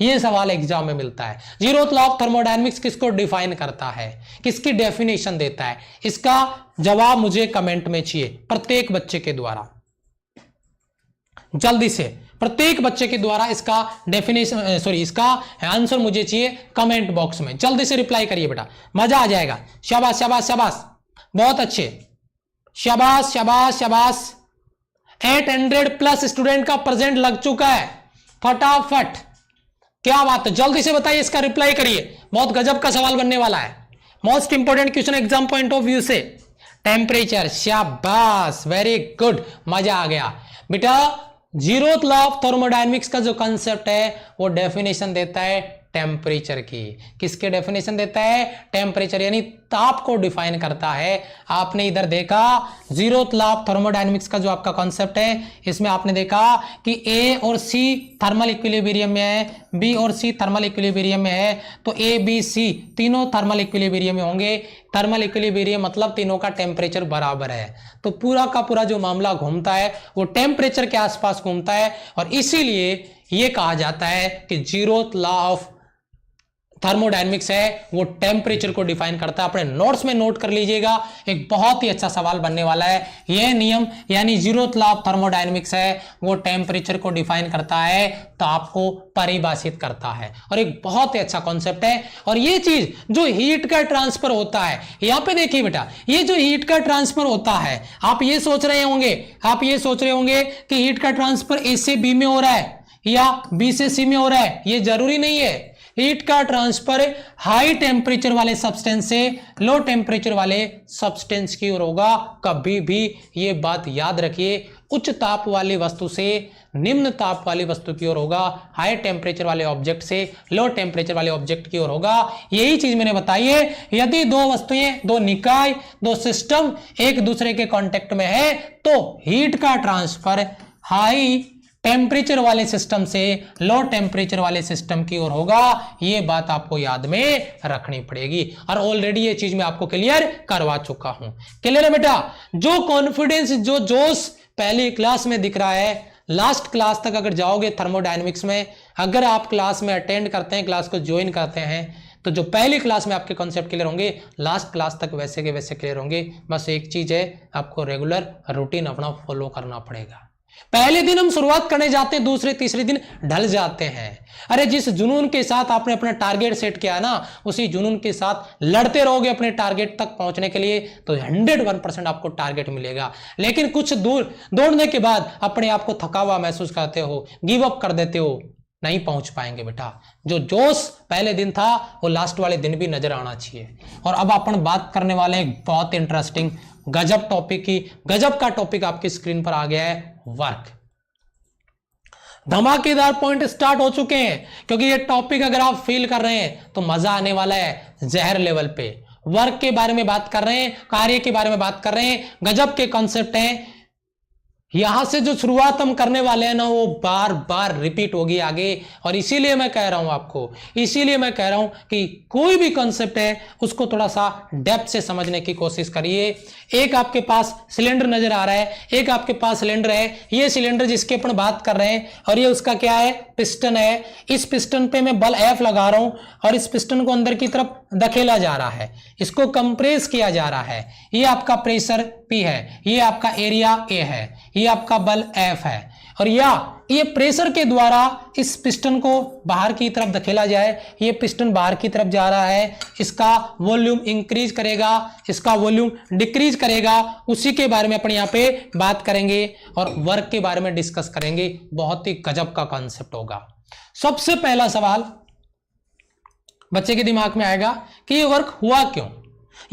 ये सवाल एग्जाम में मिलता है। जीरोथ लॉ ऑफ थर्मोडायनेमिक्स किसको डिफाइन करता है, किसकी डेफिनेशन देता है, इसका जवाब मुझे कमेंट में चाहिए प्रत्येक बच्चे के द्वारा। जल्दी से प्रत्येक बच्चे के द्वारा इसका डेफिनेशन, इसका आंसर मुझे चाहिए कमेंट बॉक्स में। जल्दी से रिप्लाई करिए बेटा, मजा आ जाएगा। शाबाश शाबाश शाबाश, बहुत अच्छे, शाबाश शाबाश शाबाश। 800+ स्टूडेंट का प्रेजेंट लग चुका है, फटाफट, क्या बात है, जल्दी से बताइए, इसका रिप्लाई करिए। बहुत गजब का सवाल बनने वाला है, most important question exam point of view से, टेम्परेचर। शाबाश, वेरी गुड, मजा आ गया बेटा। जीरोथ लॉ ऑफ थर्मोडायनेमिक्स का जो कंसेप्ट है वो डेफिनेशन देता है टेम्परेचर की। किसके डेफिनेशन देता है? टेम्परेचर, यानी ताप को डिफाइन करता है। आपने इधर देखा जीरोथ लॉ ऑफ थर्मोडायनेमिक्स का जो आपका कॉन्सेप्ट है, इसमें आपने देखा कि ए और सी थर्मल इक्विलिब्रियम में है, बी और सी थर्मल इक्विलिब्रियम में है, तो ए बी सी तीनों थर्मल इक्विलिब्रियम में होंगे। थर्मल इक्विलिब्रियम मतलब तीनों का टेम्परेचर बराबर है, तो पूरा का पूरा जो मामला घूमता है वो टेम्परेचर के आसपास घूमता है, और इसीलिए ये कहा जाता है कि जीरोथ लॉ ऑफ थर्मोडायनेमिक्स है वो टेम्परेचर को डिफाइन करता है। अपने नोट्स में नोट कर लीजिएगा, एक बहुत ही अच्छा सवाल बनने वाला है। यह नियम यानी जीरोथ लॉ ऑफ थर्मोडायनेमिक्स है वो टेम्परेचर को डिफाइन करता है, ताप को परिभाषित करता है, और एक बहुत ही अच्छा कॉन्सेप्ट है। और ये चीज जो हीट का ट्रांसफर होता है, यहां पे देखिए बेटा, ये जो हीट का ट्रांसफर होता है, आप ये सोच रहे होंगे कि हीट का ट्रांसफर ए से बी में हो रहा है या बी से सी में हो रहा है। ये जरूरी नहीं है। हीट का ट्रांसफर हाई टेम्परेचर वाले सब्सटेंस से लो टेम्परेचर वाले सब्सटेंस की ओर होगा। कभी भी ये बात याद रखिए, उच्च ताप वाली वस्तु से निम्न ताप वाली वस्तु की ओर होगा, हाई टेम्परेचर वाले ऑब्जेक्ट से लो टेम्परेचर वाले ऑब्जेक्ट की ओर होगा। यही चीज मैंने बताई है। यदि दो वस्तुएं, दो निकाय, दो सिस्टम एक दूसरे के कांटेक्ट में है तो हीट का ट्रांसफर हाई टेम्परेचर वाले सिस्टम से लो टेम्परेचर वाले सिस्टम की ओर होगा। ये बात आपको याद में रखनी पड़ेगी, और ऑलरेडी ये चीज मैं आपको क्लियर करवा चुका हूं। क्लियर है बेटा? जो कॉन्फिडेंस, जो जोश पहली क्लास में दिख रहा है, लास्ट क्लास तक अगर जाओगे थर्मोडायनेमिक्स में, अगर आप क्लास में अटेंड करते हैं, क्लास को ज्वाइन करते हैं, तो जो पहली क्लास में आपके कॉन्सेप्ट क्लियर होंगे, लास्ट क्लास तक वैसे के वैसे क्लियर होंगे। बस एक चीज है, आपको रेगुलर रूटीन अपना फॉलो करना पड़ेगा। पहले दिन हम शुरुआत करने जाते हैं, दूसरे तीसरे दिन ढल जाते हैं। अरे जिस जुनून के साथ आपने अपना टारगेट सेट किया ना, उसी जुनून के साथ लड़ते रहोगे अपने टारगेट तक पहुंचने के लिए, तो 101% आपको टारगेट मिलेगा। लेकिन कुछ दूर दौड़ने के बाद अपने आप को थका हुआ महसूस करते हो, गिव अप कर देते हो, नहीं पहुंच पाएंगे बेटा। जो जोश पहले दिन था वो लास्ट वाले दिन भी नजर आना चाहिए। और अब अपन बात करने वाले हैं बहुत इंटरेस्टिंग गजब टॉपिक की। गजब का टॉपिक आपकी स्क्रीन पर आ गया है, वर्क। धमाकेदार पॉइंट स्टार्ट हो चुके हैं, क्योंकि ये टॉपिक अगर आप फील कर रहे हैं तो मजा आने वाला है जहर लेवल पे। वर्क के बारे में बात कर रहे हैं, कार्य के बारे में बात कर रहे हैं, गजब के कॉन्सेप्ट हैं। यहां से जो शुरुआत हम करने वाले हैं ना, वो बार बार रिपीट होगी आगे। और इसीलिए मैं कह रहा हूं कि कोई भी कॉन्सेप्ट है उसको थोड़ा सा डेप्थ से समझने की कोशिश करिए। एक आपके पास सिलेंडर नजर आ रहा है, एक आपके पास सिलेंडर है। ये सिलेंडर जिसके अपन बात कर रहे हैं, और ये उसका क्या है? पिस्टन है। इस पिस्टन पे मैं बल F लगा रहा हूं और इस पिस्टन को अंदर की तरफ धकेला जा रहा है, इसको कंप्रेस किया जा रहा है। ये आपका प्रेशर P है, ये आपका एरिया A है, ये आपका बल F है। और या ये प्रेशर के द्वारा इस पिस्टन को बाहर की तरफ धकेला जाए, ये पिस्टन बाहर की तरफ जा रहा है, इसका वॉल्यूम इंक्रीज करेगा, इसका वॉल्यूम डिक्रीज करेगा। उसी के बारे में अपन यहाँ पे बात करेंगे और वर्क के बारे में डिस्कस करेंगे। बहुत ही गजब का कॉन्सेप्ट होगा। सबसे पहला सवाल बच्चे के दिमाग में आएगा कि ये वर्क हुआ क्यों,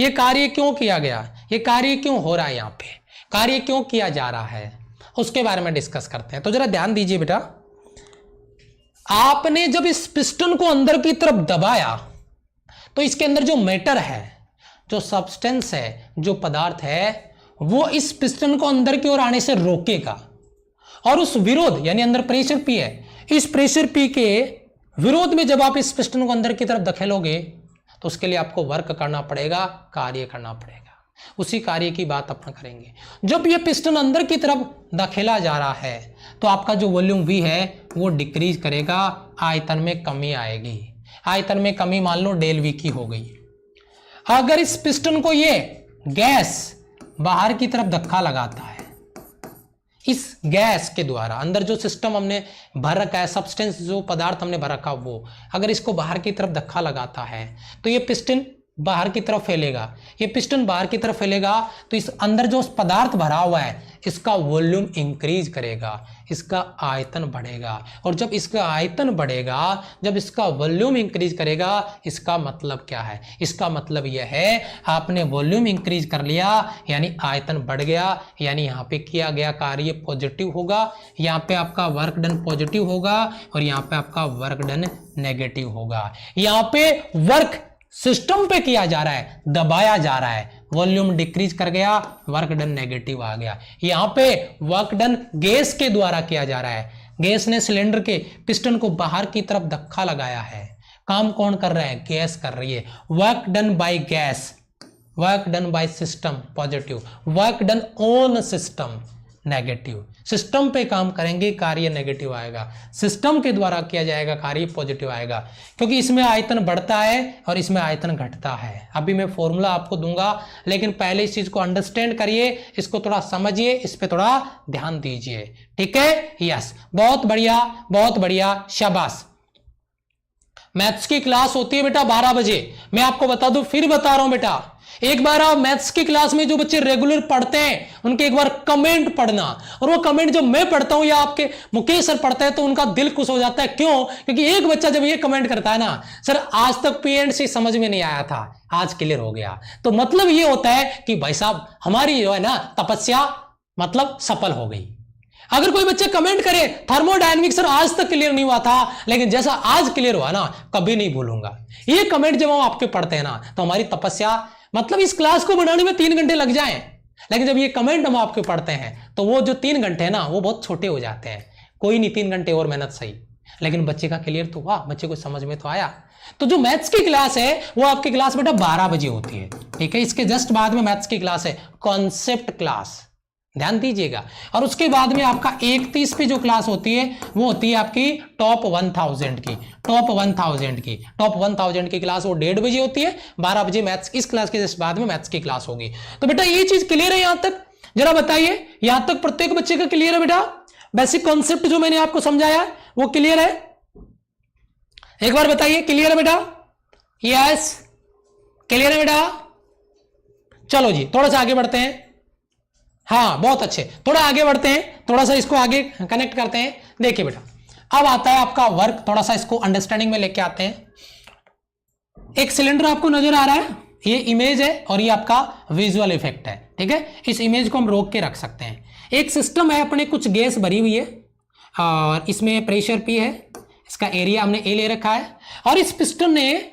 ये कार्य क्यों किया गया, ये कार्य क्यों हो रहा है, यहाँ पे कार्य क्यों किया जा रहा है, उसके बारे में डिस्कस करते हैं। तो जरा ध्यान दीजिए बेटा, आपने जब इस पिस्टन को अंदर की तरफ दबाया तो इसके अंदर जो मैटर है, जो सब्सटेंस है, जो पदार्थ है, वो इस पिस्टन को अंदर की ओर आने से रोकेगा। और उस विरोध यानी अंदर प्रेशर P है, इस प्रेशर P के विरोध में जब आप इस पिस्टन को अंदर की तरफ धकेलोगे तो उसके लिए आपको वर्क करना पड़ेगा, कार्य करना पड़ेगा। उसी कार्य की बात अपन करेंगे। जब ये पिस्टन अंदर की तरफ धकेला जा रहा है तो आपका जो वॉल्यूम V है वो डिक्रीज करेगा, आयतन में कमी आएगी। आयतन में कमी मान लो डेल V की हो गई। अगर इस पिस्टन को ये गैस बाहर की तरफ धक्का लगाता है, इस गैस के द्वारा अंदर जो सिस्टम हमने भर रखा है, सब्सटेंस जो पदार्थ हमने भर रखा, वो अगर इसको बाहर की तरफ धक्का लगाता है तो ये पिस्टन बाहर की तरफ फैलेगा, ये पिस्टन बाहर की तरफ फैलेगा तो इस अंदर जो पदार्थ भरा हुआ है इसका वॉल्यूम इंक्रीज करेगा, इसका आयतन बढ़ेगा। और जब इसका आयतन बढ़ेगा, जब इसका वॉल्यूम इंक्रीज करेगा, इसका मतलब क्या है? इसका मतलब यह है आपने वॉल्यूम इंक्रीज कर लिया यानी आयतन बढ़ गया, यानी यहाँ पे किया गया कार्य पॉजिटिव होगा, यहाँ पे आपका वर्क डन पॉजिटिव होगा और यहाँ पे आपका वर्क डन नेगेटिव होगा। यहाँ पे वर्क सिस्टम पे किया जा रहा है, दबाया जा रहा है, वॉल्यूम डिक्रीज कर गया, वर्क डन नेगेटिव आ गया। यहां पे वर्क डन गैस के द्वारा किया जा रहा है, गैस ने सिलेंडर के पिस्टन को बाहर की तरफ धक्का लगाया है। काम कौन कर रहा है? गैस कर रही है। Work done by gas, work done by system positive, work done on system negative. System पे काम करेंगे कार्य नेगेटिव आएगा, सिस्टम के द्वारा किया जाएगा कार्य पॉजिटिव आएगा, क्योंकि इसमें आयतन बढ़ता है और इसमें आयतन घटता है। अभी मैं फॉर्मूला आपको दूंगा, लेकिन पहले इस चीज को अंडरस्टैंड करिए, इसको थोड़ा समझिए, इस पे थोड़ा ध्यान दीजिए। ठीक है, यस, बहुत बढ़िया, बहुत बढ़िया, शाबाश। मैथ्स की क्लास होती है बेटा 12 बजे। मैं आपको बता दूं, फिर बता रहा हूं बेटा, एक बार आप मैथ्स की क्लास में जो बच्चे रेगुलर पढ़ते हैं उनके एक बार कमेंट पढ़ना, और वो कमेंट जब मैं पढ़ता हूं या आपके मुकेश सर पढ़ते हैं तो उनका दिल खुश हो जाता है। क्यों? क्योंकि एक बच्चा जब ये कमेंट करता है ना, सर आज तक पीएनसी समझ में नहीं आया था, आज क्लियर हो गया, तो मतलब ये होता है कि भाई साहब हमारी जो है ना तपस्या मतलब सफल हो गई। अगर कोई बच्चे कमेंट करे थर्मोडायनेमिक्स सर आज तक क्लियर नहीं हुआ था, लेकिन जैसा आज क्लियर हुआ ना कभी नहीं भूलूंगा, ये कमेंट जब हम आपके पढ़ते हैं ना तो हमारी तपस्या, मतलब इस क्लास को बनाने में 3 घंटे लग जाएं, लेकिन जब ये कमेंट हम आपके पढ़ते हैं तो वो जो 3 घंटे हैं ना वो बहुत छोटे हो जाते हैं। कोई नहीं, 3 घंटे और मेहनत सही, लेकिन बच्चे का क्लियर तो हुआ, बच्चे को समझ में तो आया। तो जो मैथ्स की क्लास है वो आपकी क्लास बेटा 12 बजे होती है। ठीक है, इसके जस्ट बाद में मैथ्स की क्लास है कॉन्सेप्ट क्लास, ध्यान दीजिएगा। और उसके बाद में आपका 1:30 पे जो क्लास होती है वो होती है आपकी टॉप 1000 की, टॉप 1000 की, टॉप 1000 की क्लास वो 1:30 बजे होती है। 12 बजे मैथ्स, इस क्लास के जस्ट बाद में मैथ्स की क्लास होगी। तो बेटा ये चीज क्लियर है यहां तक? जरा बताइए, यहां तक प्रत्येक बच्चे का क्लियर है बेटा? बेसिक कॉन्सेप्ट जो मैंने आपको समझाया वो क्लियर है? एक बार बताइए, क्लियर है बेटा? यस, क्लियर है बेटा? चलो जी थोड़ा सा आगे बढ़ते हैं। हाँ बहुत अच्छे, थोड़ा आगे बढ़ते हैं, थोड़ा सा इसको आगे कनेक्ट करते हैं। देखिए बेटा, अब आता है आपका वर्क, थोड़ा सा इसको अंडरस्टैंडिंग में लेके आते हैं। एक सिलेंडर आपको नजर आ रहा है, ये इमेज है और ये आपका विजुअल इफेक्ट है। ठीक है, इस इमेज को हम रोक के रख सकते हैं। एक सिस्टम है, अपने कुछ गैस भरी हुई है और इसमें प्रेशर P है, इसका एरिया हमने A ले रखा है, और इस पिस्टन ने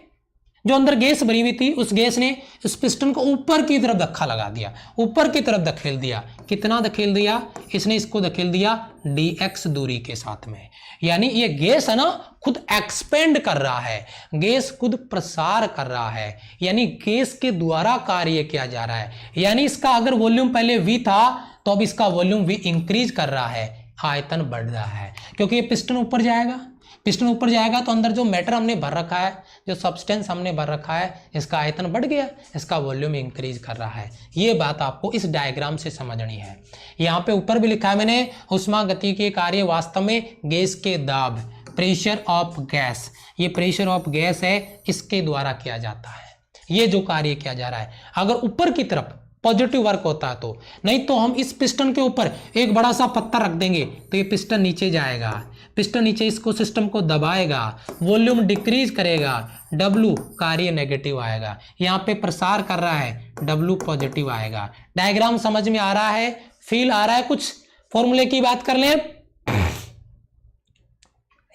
जो अंदर गैस भरी हुई थी उस गैस ने इस पिस्टन को ऊपर की तरफ धक्का लगा दिया, ऊपर की तरफ धकेल दिया। कितना धकेल दिया? इसने इसको धकेल दिया dx दूरी के साथ में, यानी ये गैस है ना खुद एक्सपेंड कर रहा है, गैस खुद प्रसार कर रहा है, यानी गैस के द्वारा कार्य किया जा रहा है। यानी इसका अगर वॉल्यूम पहले V था तो अब इसका वॉल्यूम V इंक्रीज कर रहा है, आयतन बढ़ रहा है, क्योंकि ये पिस्टन ऊपर जाएगा, पिस्टन ऊपर जाएगा तो अंदर जो मैटर हमने भर रखा है, जो सब्सटेंस हमने भर रखा है, इसका आयतन बढ़ गया, इसका वॉल्यूम इंक्रीज कर रहा है। ये बात आपको इस डायग्राम से समझनी है। यहाँ पे ऊपर भी लिखा है मैंने, ऊष्मागतिकीय कार्य वास्तव में गैस के दाब, प्रेशर ऑफ गैस, ये प्रेशर ऑफ गैस है, इसके द्वारा किया जाता है। ये जो कार्य किया जा रहा है, अगर ऊपर की तरफ पॉजिटिव वर्क होता है तो, नहीं तो हम इस पिस्टन के ऊपर एक बड़ा सा पत्थर रख देंगे तो ये पिस्टन नीचे जाएगा, पिस्टन नीचे इसको सिस्टम को दबाएगा, वॉल्यूम डिक्रीज करेगा, W कार्य नेगेटिव आएगा। यहाँ पे प्रसार कर रहा है, W पॉजिटिव आएगा। डायग्राम समझ में आ रहा है? फील आ रहा है? कुछ फॉर्मूले की बात कर लें?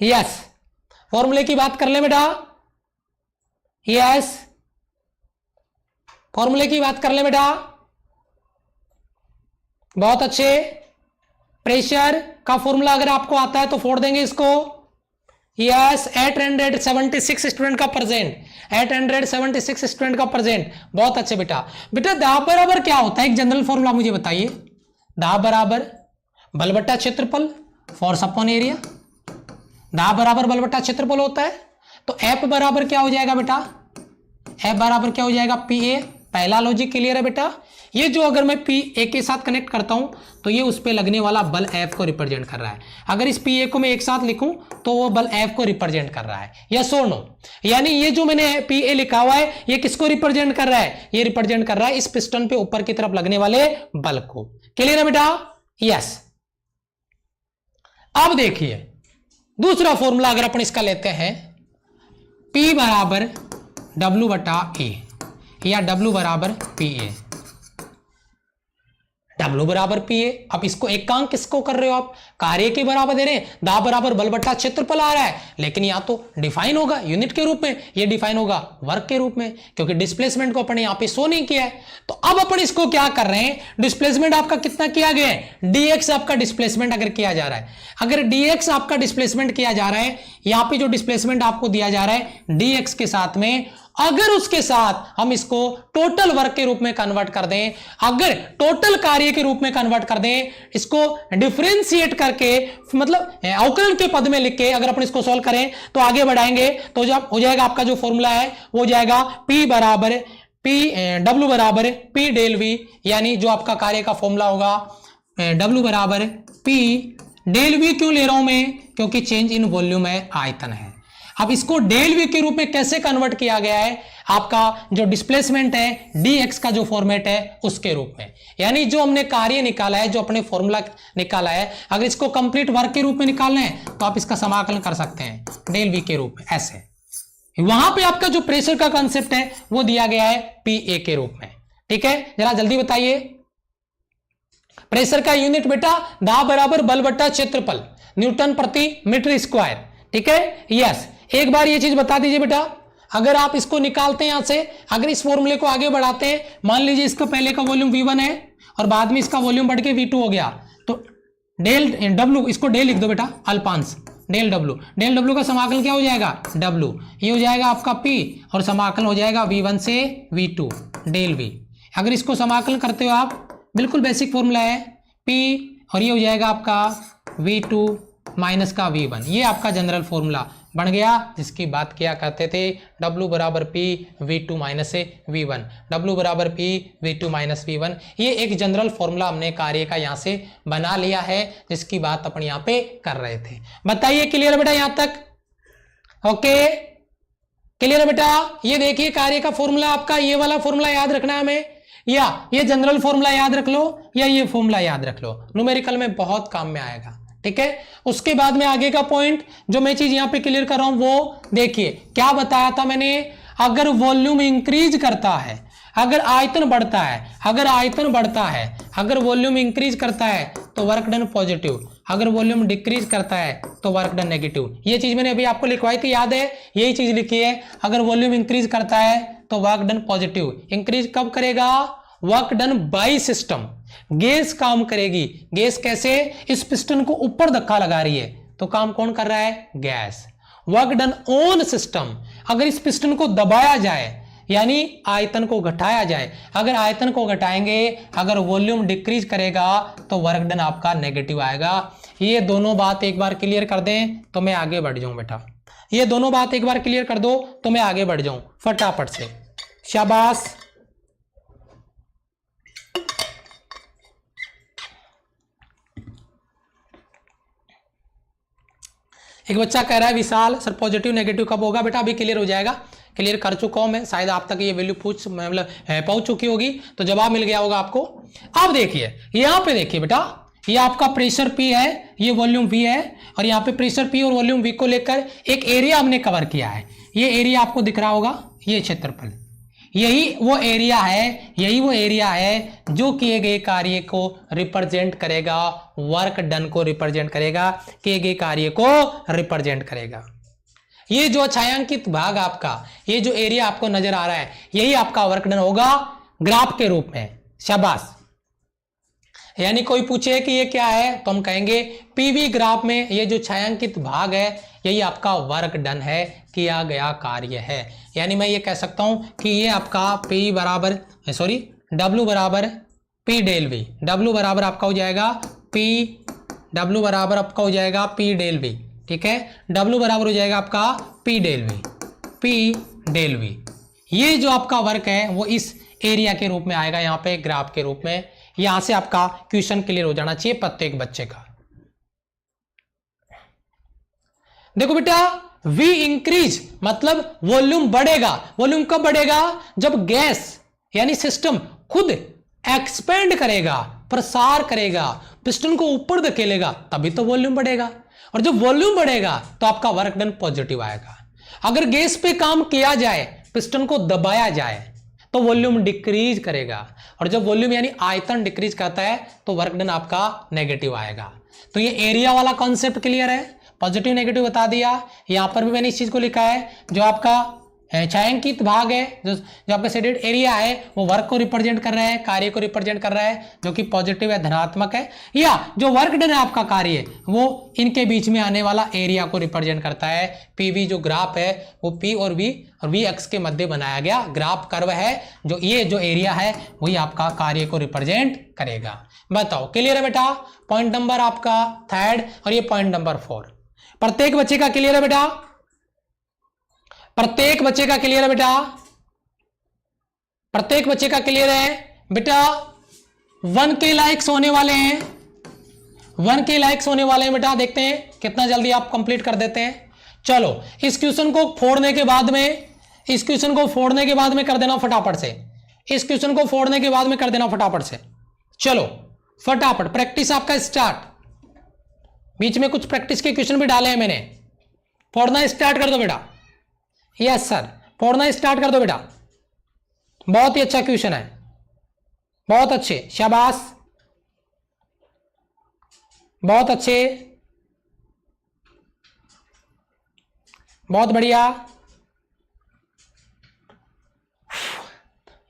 यस, फॉर्मूले की बात कर लें बेटा? यस, फॉर्मूले की बात कर लें बेटा? बहुत अच्छे। प्रेशर का फॉर्मूला अगर आपको आता है तो फोड़ देंगे इसको। यस, 876 स्टूडेंट का प्रेजेंट, 876 स्टूडेंट का प्रेजेंट। बहुत अच्छे बेटा। बेटा दाब बराबर क्या होता है? एक जनरल फॉर्मूला मुझे बताइए। दाब बराबर बल बट्टा क्षेत्रफल, फोर्स अपॉन एरिया। दाब बराबर बल बट्टा क्षेत्रफल होता है, तो F बराबर क्या हो जाएगा बेटा? F बराबर क्या हो जाएगा? PA। पहला लॉजिक क्लियर है बेटा? ये जो अगर मैं पी ए के साथ कनेक्ट करता हूं तो ये उस पे लगने वाला बल एफ को रिप्रेजेंट कर रहा है। अगर इस पी ए को मैं एक साथ लिखूं तो वो बल एफ को रिप्रेजेंट कर रहा है, यस और नो। यानी ये जो मैंने पी ए लिखा हुआ है ये किसको रिप्रेजेंट कर रहा है, ये रिप्रेजेंट कर रहा है इस पिस्टन पे ऊपर की तरफ लगने वाले बल को। क्लियर है बेटा, यस। अब देखिए दूसरा फॉर्मूला अगर अपन इसका लेते हैं, P बराबर W बटा ए या W बराबर पी ए, W बराबर पी ए। अब इसको एकांक किसको कर रहे हो आप, कार्य के बराबर दे रहे हैं, दाब बराबर बल बटा क्षेत्रफल आ रहा है, लेकिन या तो डिफाइन होगा यूनिट के रूप में, ये डिफाइन होगा वर्क के रूप में, क्योंकि डिस्प्लेसमेंट को अपन यहां पे शो नहीं किया है। तो अब अपन इसको क्या कर रहे हैं, डिस्प्लेसमेंट आपका कितना किया गया है, dx आपका डिस्प्लेसमेंट अगर किया जा रहा है, अगर dx आपका डिस्प्लेसमेंट किया जा रहा है, यहां पे जो डिस्प्लेसमेंट आपको दिया जा रहा है dx के साथ में, अगर उसके साथ हम इसको टोटल वर्क के रूप में कन्वर्ट कर दें, अगर टोटल कार्य के रूप में कन्वर्ट कर दें, इसको डिफरेंशिएट करके मतलब अवकलन के पद में लिख के अगर अपन इसको सॉल्व करें तो आगे बढ़ाएंगे तो जब हो जाएगा आपका जो फॉर्मूला है वो हो जाएगा P बराबर W बराबर P डेल V, यानी जो आपका कार्य का फॉर्मूला होगा W बराबर P डेल V। क्यों ले रहा हूं मैं, क्योंकि चेंज इन वॉल्यूम है, आयतन है। अब इसको डेल वी के रूप में कैसे कन्वर्ट किया गया है, आपका जो डिस्प्लेसमेंट है dx का जो फॉर्मेट है उसके रूप में, यानी जो हमने कार्य निकाला है, जो अपने फॉर्मूला निकाला है, अगर इसको कंप्लीट वर्क के रूप में निकालना है तो आप इसका समाकलन कर सकते हैं डेल वी के रूप में ऐसे। वहां पे आपका जो प्रेशर का कंसेप्ट है वो दिया गया है पी ए के रूप में। ठीक है, जरा जल्दी बताइए। प्रेशर का यूनिट बेटा दाब बराबर बल बटा क्षेत्रफल, न्यूटन प्रति मीटर स्क्वायर। ठीक है, यस। एक बार ये चीज बता दीजिए बेटा, अगर आप इसको निकालते हैं यहां से, अगर इस फॉर्मूले को आगे बढ़ाते हैं, मान लीजिए इसका पहले का वॉल्यूम V1 है और बाद में इसका वॉल्यूम बढ़ के V2 हो गया, तो डेल W, इसको डेल लिख दो बेटा, अल्पांश डेल W का समाकलन क्या हो जाएगा W, ये हो जाएगा आपका P और समाकलन हो जाएगा V1 से V2 डेल V। अगर इसको समाकलन करते हो आप, बिल्कुल बेसिक फॉर्मूला है P और ये हो जाएगा आपका V2 माइनस का V1, ये आपका जनरल फॉर्मूला बन गया जिसकी बात किया करते थे W बराबर P V2 माइनस से V1, W बराबर P V2 माइनस V1। ये एक जनरल फॉर्मूला हमने कार्य का यहाँ से बना लिया है जिसकी बात अपन यहाँ पे कर रहे थे। बताइए क्लियर है बेटा यहाँ तक, ओके क्लियर है बेटा। ये देखिए कार्य का फॉर्मूला आपका, ये वाला फॉर्मूला याद रखना है हमें, या ये जनरल फॉर्मूला याद रख लो या ये फॉर्मूला याद रख लो, न्यूमेरिकल में बहुत काम में आएगा। ठीक है, उसके बाद में आगे का पॉइंट जो मैं चीज यहां पे क्लियर कर रहा हूं वो देखिए, क्या बताया था मैंने, अगर वॉल्यूम इंक्रीज करता है, अगर आयतन बढ़ता है, अगर आयतन बढ़ता है, अगर वॉल्यूम इंक्रीज करता है तो वर्क डन पॉजिटिव, अगर वॉल्यूम डिक्रीज करता है तो वर्क डन नेगेटिव। ये चीज मैंने अभी आपको लिखवाई थी, याद है, यही चीज लिखी है। अगर वॉल्यूम इंक्रीज करता है तो वर्क डन पॉजिटिव, इंक्रीज कब करेगा, work done by system, gas काम करेगी। गैस कैसे, इस पिस्टन को ऊपर धक्का लगा रही है तो काम कौन कर रहा है, gas. Work done on system, अगर इस पिस्टन को दबाया जाए यानी आयतन को घटाया जाए, अगर आयतन को घटाएंगे, अगर वॉल्यूम डिक्रीज करेगा तो वर्क डन आपका नेगेटिव आएगा। ये दोनों बात एक बार क्लियर कर दें तो मैं आगे बढ़ जाऊं बेटा, ये दोनों बात एक बार क्लियर कर दो तो मैं आगे बढ़ जाऊं फटाफट से, शाबाश। एक बच्चा कह रहा है विशाल सर पॉजिटिव नेगेटिव कब होगा, बेटा अभी क्लियर हो जाएगा, क्लियर कर चुका हूं मैं, शायद आप तक ये वैल्यू मतलब पहुंच चुकी होगी तो जवाब मिल गया होगा आपको। अब देखिए यहां पे देखिए बेटा, ये आपका प्रेशर P है, ये वॉल्यूम V है और यहाँ पे प्रेशर P और वॉल्यूम V को लेकर एक एरिया हमने कवर किया है। ये एरिया आपको दिख रहा होगा, ये क्षेत्रफल, यही वो एरिया है, यही वो एरिया है जो किए गए कार्य को रिप्रेजेंट करेगा, वर्क डन को रिप्रेजेंट करेगा, किए गए कार्य को रिप्रेजेंट करेगा। ये जो छायांकित भाग आपका, ये जो एरिया आपको नजर आ रहा है, यही आपका वर्क डन होगा ग्राफ के रूप में, शाबाश। यानी कोई पूछे कि ये क्या है तो हम कहेंगे पीवी ग्राफ में ये जो छायांकित भाग है यही आपका वर्क डन है, किया गया कार्य है। यानी मैं ये कह सकता हूं कि ये आपका P बराबर W बराबर P डेल V, W बराबर आपका हो जाएगा W बराबर आपका हो जाएगा P डेल V। ठीक है, W बराबर हो जाएगा आपका P डेल V, ये जो आपका वर्क है वो इस एरिया के रूप में आएगा, यहाँ पे ग्राफ के रूप में। यहां से आपका क्वेश्चन क्लियर हो जाना चाहिए प्रत्येक बच्चे का। देखो बेटा, वी इंक्रीज मतलब वॉल्यूम बढ़ेगा। वॉल्यूम कब बढ़ेगा? जब गैस यानी सिस्टम खुद एक्सपेंड करेगा, प्रसार करेगा, पिस्टन को ऊपर धकेलेगा, तभी तो वॉल्यूम बढ़ेगा। और जब वॉल्यूम बढ़ेगा तो आपका वर्क डन पॉजिटिव आएगा। अगर गैस पे काम किया जाए, पिस्टन को दबाया जाए, तो वॉल्यूम डिक्रीज करेगा। और जब वॉल्यूम यानी आयतन डिक्रीज करता है तो वर्क डन आपका नेगेटिव आएगा। तो ये एरिया वाला कॉन्सेप्ट क्लियर है, पॉजिटिव नेगेटिव बता दिया। यहां पर भी मैंने इस चीज को लिखा है, जो आपका छायांकित भाग है, जो आपका शेडेड एरिया है, वो वर्क को रिप्रेजेंट कर रहा है, कार्य को रिप्रेजेंट कर रहा है, जो कि पॉजिटिव है, धनात्मक है। या जो वर्क डन है आपका कार्य, वो इनके बीच में आने वाला एरिया को रिप्रेजेंट करता है। पीवी जो ग्राफ है वो पी और वी एक्स के मध्य बनाया गया ग्राफ कर्व है, जो ये जो एरिया है वही आपका कार्य को रिप्रेजेंट करेगा। बताओ क्लियर है बेटा? पॉइंट नंबर आपका 3 और ये पॉइंट नंबर 4 प्रत्येक बच्चे का क्लियर है बेटा? प्रत्येक बच्चे का क्लियर है बेटा? प्रत्येक बच्चे का क्लियर है बेटा? 1K लाइक्स होने वाले हैं, 1K लाइक्स होने वाले हैं बेटा। देखते हैं कितना जल्दी आप कंप्लीट कर देते हैं। चलो इस क्वेश्चन को फोड़ने के बाद में, इस क्वेश्चन को फोड़ने के बाद में कर देना फटाफट से, इस क्वेश्चन को फोड़ने के बाद में कर देना फटाफट से। चलो फटाफट प्रैक्टिस आपका स्टार्ट। बीच में कुछ प्रैक्टिस के क्वेश्चन भी डाले हैं मैंने। फोड़ना स्टार्ट कर दो बेटा। यस सर, फोड़ना स्टार्ट कर दो बेटा। बहुत ही अच्छा क्वेश्चन है, बहुत अच्छे, शाबाश, बहुत अच्छे, बहुत बढ़िया।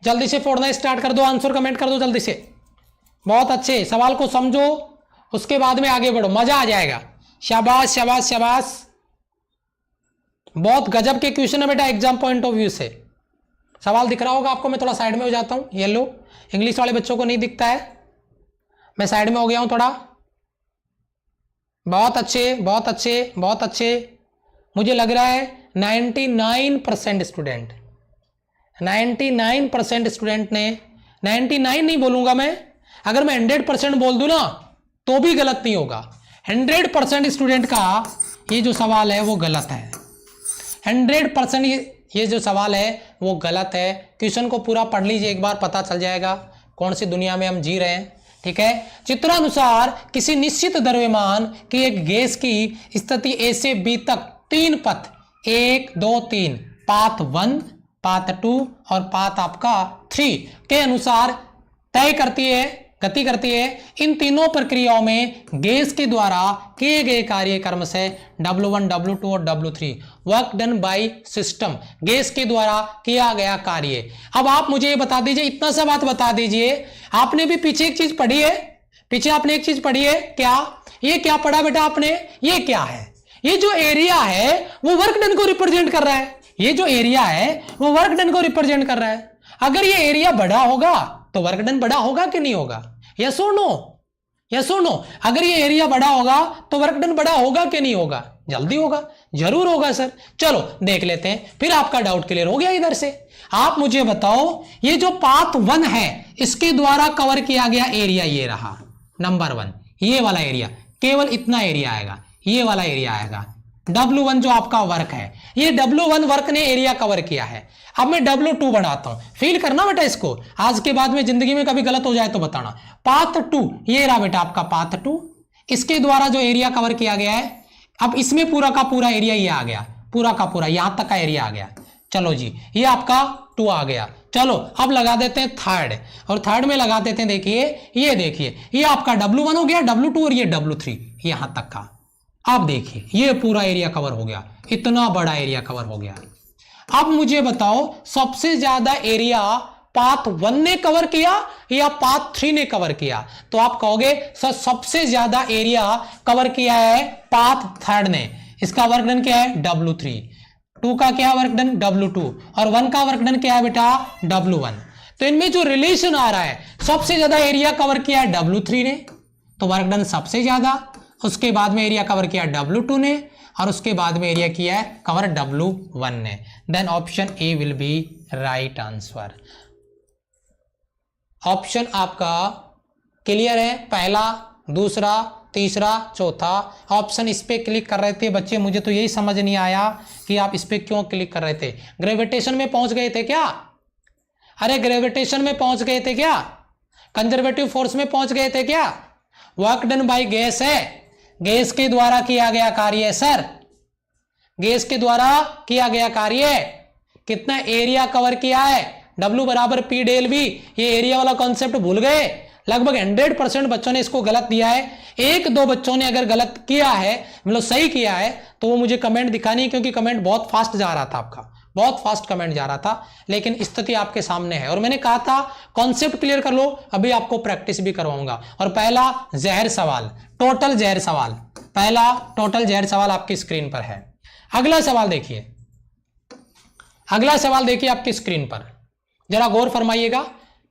जल्दी से फोड़ना स्टार्ट कर दो, आंसर कमेंट कर दो जल्दी से। बहुत अच्छे, सवाल को समझो, उसके बाद में आगे बढ़ो, मजा आ जाएगा। शाबाश शाबाश शाबाश, बहुत गजब के क्वेश्चन है बेटा एग्जाम पॉइंट ऑफ व्यू से। सवाल दिख रहा होगा आपको, मैं थोड़ा साइड में हो जाता हूं। ये लो, इंग्लिश वाले बच्चों को नहीं दिखता है, मैं साइड में हो गया हूं थोड़ा। बहुत अच्छे बहुत अच्छे बहुत अच्छे। मुझे लग रहा है 99% स्टूडेंट, 99% स्टूडेंट ने, 99 नहीं बोलूंगा मैं, अगर मैं 100% बोल दूं ना तो भी गलत नहीं होगा। 100% स्टूडेंट का ये जो सवाल है वो गलत है। 100% ये जो सवाल है वो गलत है। क्वेश्चन को पूरा पढ़ लीजिए एक बार, पता चल जाएगा कौन सी दुनिया में हम जी रहे हैं। ठीक है, चित्रानुसार किसी निश्चित द्रव्यमान की एक गैस की स्थिति ए से बी तक 3 पथ 1 2 3 पाथ 1 पाथ 2 और पाथ आपका 3 के अनुसार तय करती है, गति करती है। इन तीनों प्रक्रियाओं में गैस के द्वारा किए गए कार्य क्रम से W1 W2 और W3 work done by system, gas के द्वारा किया गया कार्य। अब आप मुझे ये बता दीजिए, इतना सा बात बता दीजिए, आपने भी पीछे एक चीज पढ़ी है, पीछे आपने एक चीज पढ़ी है, क्या ये क्या पढ़ा बेटा आपने? ये क्या है? ये जो एरिया है वो वर्क डन को रिप्रेजेंट कर रहा है। ये जो एरिया है वो वर्क डन को रिप्रेजेंट कर रहा है। अगर ये एरिया बड़ा होगा तो वर्क डन बड़ा होगा कि नहीं होगा? यस और नो? यस और नो? अगर ये एरिया बड़ा होगा तो वर्क डन बड़ा होगा कि नहीं होगा? जल्दी होगा, जरूर होगा सर। चलो देख लेते हैं, फिर आपका डाउट क्लियर हो गया। इधर से आप मुझे बताओ, ये जो पाथ 1 है इसके द्वारा कवर किया गया एरिया ये रहा, नंबर 1, ये वाला एरिया, केवल इतना एरिया आएगा, ये वाला एरिया आएगा। W1 जो आपका वर्क है, ये W1 वर्क ने एरिया कवर किया है। अब मैं W2 बनाता हूं, फील करना बेटा इसको, आज के बाद में जिंदगी में कभी गलत हो जाए तो बताना। पाथ 2 ये रहा बेटा आपका पाथ 2, इसके द्वारा जो एरिया कवर किया गया है, अब इसमें पूरा का पूरा एरिया ये आ गया, पूरा का पूरा यहां तक का एरिया आ गया। चलो जी, ये आपका 2 आ गया। चलो अब लगा देते हैं थर्ड, और थर्ड में लगा देते हैं, देखिए ये देखिए, ये आपका W1 हो गया, W2 और ये W3 यहां तक का। अब देखिए ये पूरा एरिया कवर हो गया, इतना बड़ा एरिया कवर हो गया। अब मुझे बताओ, सबसे ज्यादा एरिया पाथ 1 ने कवर किया या पाथ 3 ने कवर किया? तो आप कहोगे सर सबसे ज्यादा एरिया कवर किया है पाथ 3 ने। इसका वर्क डन क्या है? W3। 2 का क्या वर्क डन? W2। और 1 का वर्क डन क्या है बेटा? W1। तो इनमें जो रिलेशन आ रहा है, सबसे ज्यादा एरिया कवर किया है W3 ने, तो वर्क डन सबसे ज्यादा। उसके बाद में एरिया कवर किया W2 ने, और उसके बाद में एरिया किया है कवर W1 ने। Then option A will be right answer. Option आपका क्लियर है, पहला, दूसरा, तीसरा, चौथा ऑप्शन इस पे क्लिक कर रहे थे बच्चे। मुझे तो यही समझ नहीं आया कि आप इस पे क्यों क्लिक कर रहे थे। ग्रेविटेशन में पहुंच गए थे क्या? अरे ग्रेविटेशन में पहुंच गए थे क्या? कंजर्वेटिव फोर्स में पहुंच गए थे क्या? वर्क डन बाय गैस है, गैस के द्वारा किया गया कार्य है सर, गैस के द्वारा किया गया कार्य है। कितना एरिया कवर किया है? W बराबर P डेल V। ये एरिया वाला कॉन्सेप्ट भूल गए? लगभग 100% बच्चों ने इसको गलत दिया है। एक दो बच्चों ने अगर गलत किया है, मतलब सही किया है, तो वो मुझे कमेंट दिखानी है, क्योंकि कमेंट बहुत फास्ट जा रहा था आपका, बहुत फास्ट कमेंट जा रहा था। लेकिन स्थिति आपके सामने है और मैंने कहा था कॉन्सेप्ट क्लियर कर लो, अभी आपको प्रैक्टिस भी करवाऊंगा। और पहला जहर सवाल, टोटल जहर सवाल, पहला टोटल जहर सवाल आपकी स्क्रीन पर है। अगला सवाल देखिए, अगला सवाल देखिए आपकी स्क्रीन पर, जरा गौर फरमाइएगा।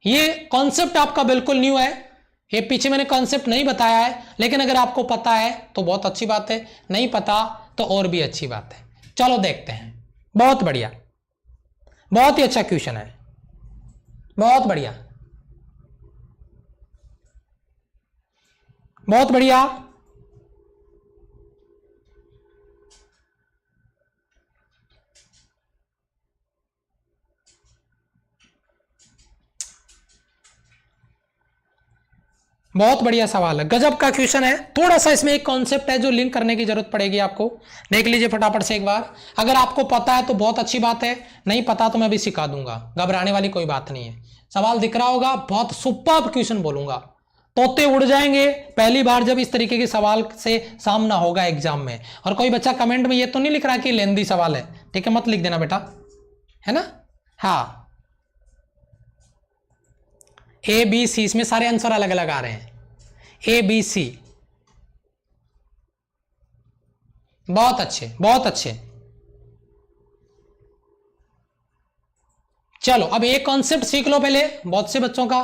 ये कॉन्सेप्ट आपका बिल्कुल न्यू है, ये पीछे मैंने कॉन्सेप्ट नहीं बताया है, लेकिन अगर आपको पता है तो बहुत अच्छी बात है, नहीं पता तो और भी अच्छी बात है। चलो देखते हैं। बहुत बढ़िया, बहुत ही अच्छा क्वेश्चन है, बहुत बढ़िया, बहुत बढ़िया। बहुत बढ़िया सवाल है, गजब का क्वेश्चन है। थोड़ा सा इसमें एक कॉन्सेप्ट है जो लिंक करने की जरूरत पड़ेगी आपको, देख लीजिए फटाफट से एक बार। अगर आपको पता है तो बहुत अच्छी बात है, नहीं पता तो मैं भी सिखा दूंगा, घबराने वाली कोई बात नहीं है। सवाल दिख रहा होगा, बहुत सुपर्ब क्वेश्चन बोलूंगा, तोते उड़ जाएंगे पहली बार जब इस तरीके के सवाल से सामना होगा एग्जाम में। और कोई बच्चा कमेंट में ये तो नहीं लिख रहा कि लेंदी सवाल है, ठीक है, मत लिख देना बेटा, है ना। हाँ, ए बी सी, इसमें सारे आंसर अलग अलग आ रहे हैं, ए बी सी। बहुत अच्छे, बहुत अच्छे। चलो अब एक कॉन्सेप्ट सीख लो पहले। बहुत से बच्चों का,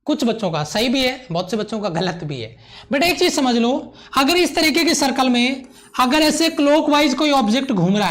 कुछ बच्चों का सही भी है, बहुत से बच्चों का गलत भी है। बेटा एक चीज समझ लो, अगर इस तरीके के सर्कल में अगर ऐसे क्लॉकवाइज कोई ऑब्जेक्ट घूम रहा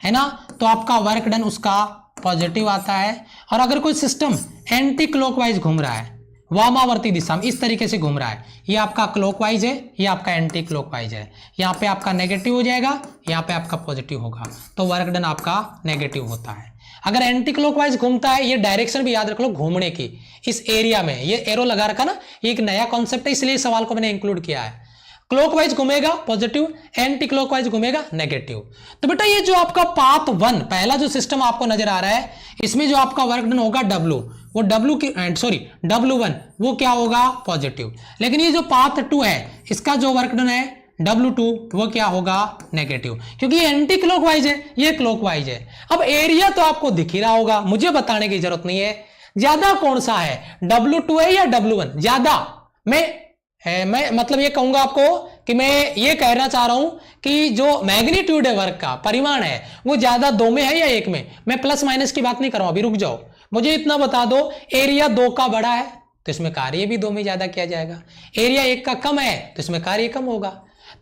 है ना, तो आपका वर्क डन उसका पॉजिटिव आता है। और अगर कोई सिस्टम एंटी क्लॉकवाइज घूम रहा है, वामावर्ती दिशा में इस तरीके से घूम रहा है, ये आपका क्लॉकवाइज है, ये आपका एंटी क्लॉकवाइज है, यहाँ पे आपका नेगेटिव हो जाएगा, यहाँ पे आपका पॉजिटिव होगा, तो वर्क डन आपका नेगेटिव होता है। अगर एंटी क्लॉकवाइज घूमता है, ये डायरेक्शन भी याद रख लो घूमने की, इस एरिया में ये एरो लगा रखा ना, ये एक नया कॉन्सेप्ट है, इसलिए सवाल को मैंने इंक्लूड किया है। क्लॉकवाइज घूमेगा पॉजिटिव, एंटी क्लॉकवाइज घूमेगा नेगेटिव। तो बेटा ये जो आपका पाथ 1 पहला जो सिस्टम आपको नजर आ रहा है, इसमें जो आपका वर्क डन होगा W, वो W की सॉरी W1 वो क्या होगा पॉजिटिव। लेकिन ये जो पाथ 2 है, इसका जो वर्क डन है W2 वो क्या होगा नेगेटिव, क्योंकि ये एंटी क्लॉकवाइज है, ये क्लॉकवाइज है। अब एरिया तो आपको दिख ही रहा होगा, मुझे बताने की जरूरत नहीं है। ज्यादा कौन सा है, W2 है या W1? ज्यादा मैं मतलब ये कहूंगा आपको कि मैं ये कहना चाह रहा हूं कि जो मैग्नीट्यूड है वर्क का, परिमाण है, वो ज्यादा 2 में है या 1 में। मैं प्लस माइनस की बात नहीं कर रहा हूं, अभी रुक जाओ, मुझे इतना बता दो, एरिया 2 का बड़ा है तो इसमें कार्य भी 2 में ज्यादा किया जाएगा, एरिया 1 का कम है तो इसमें कार्य कम होगा।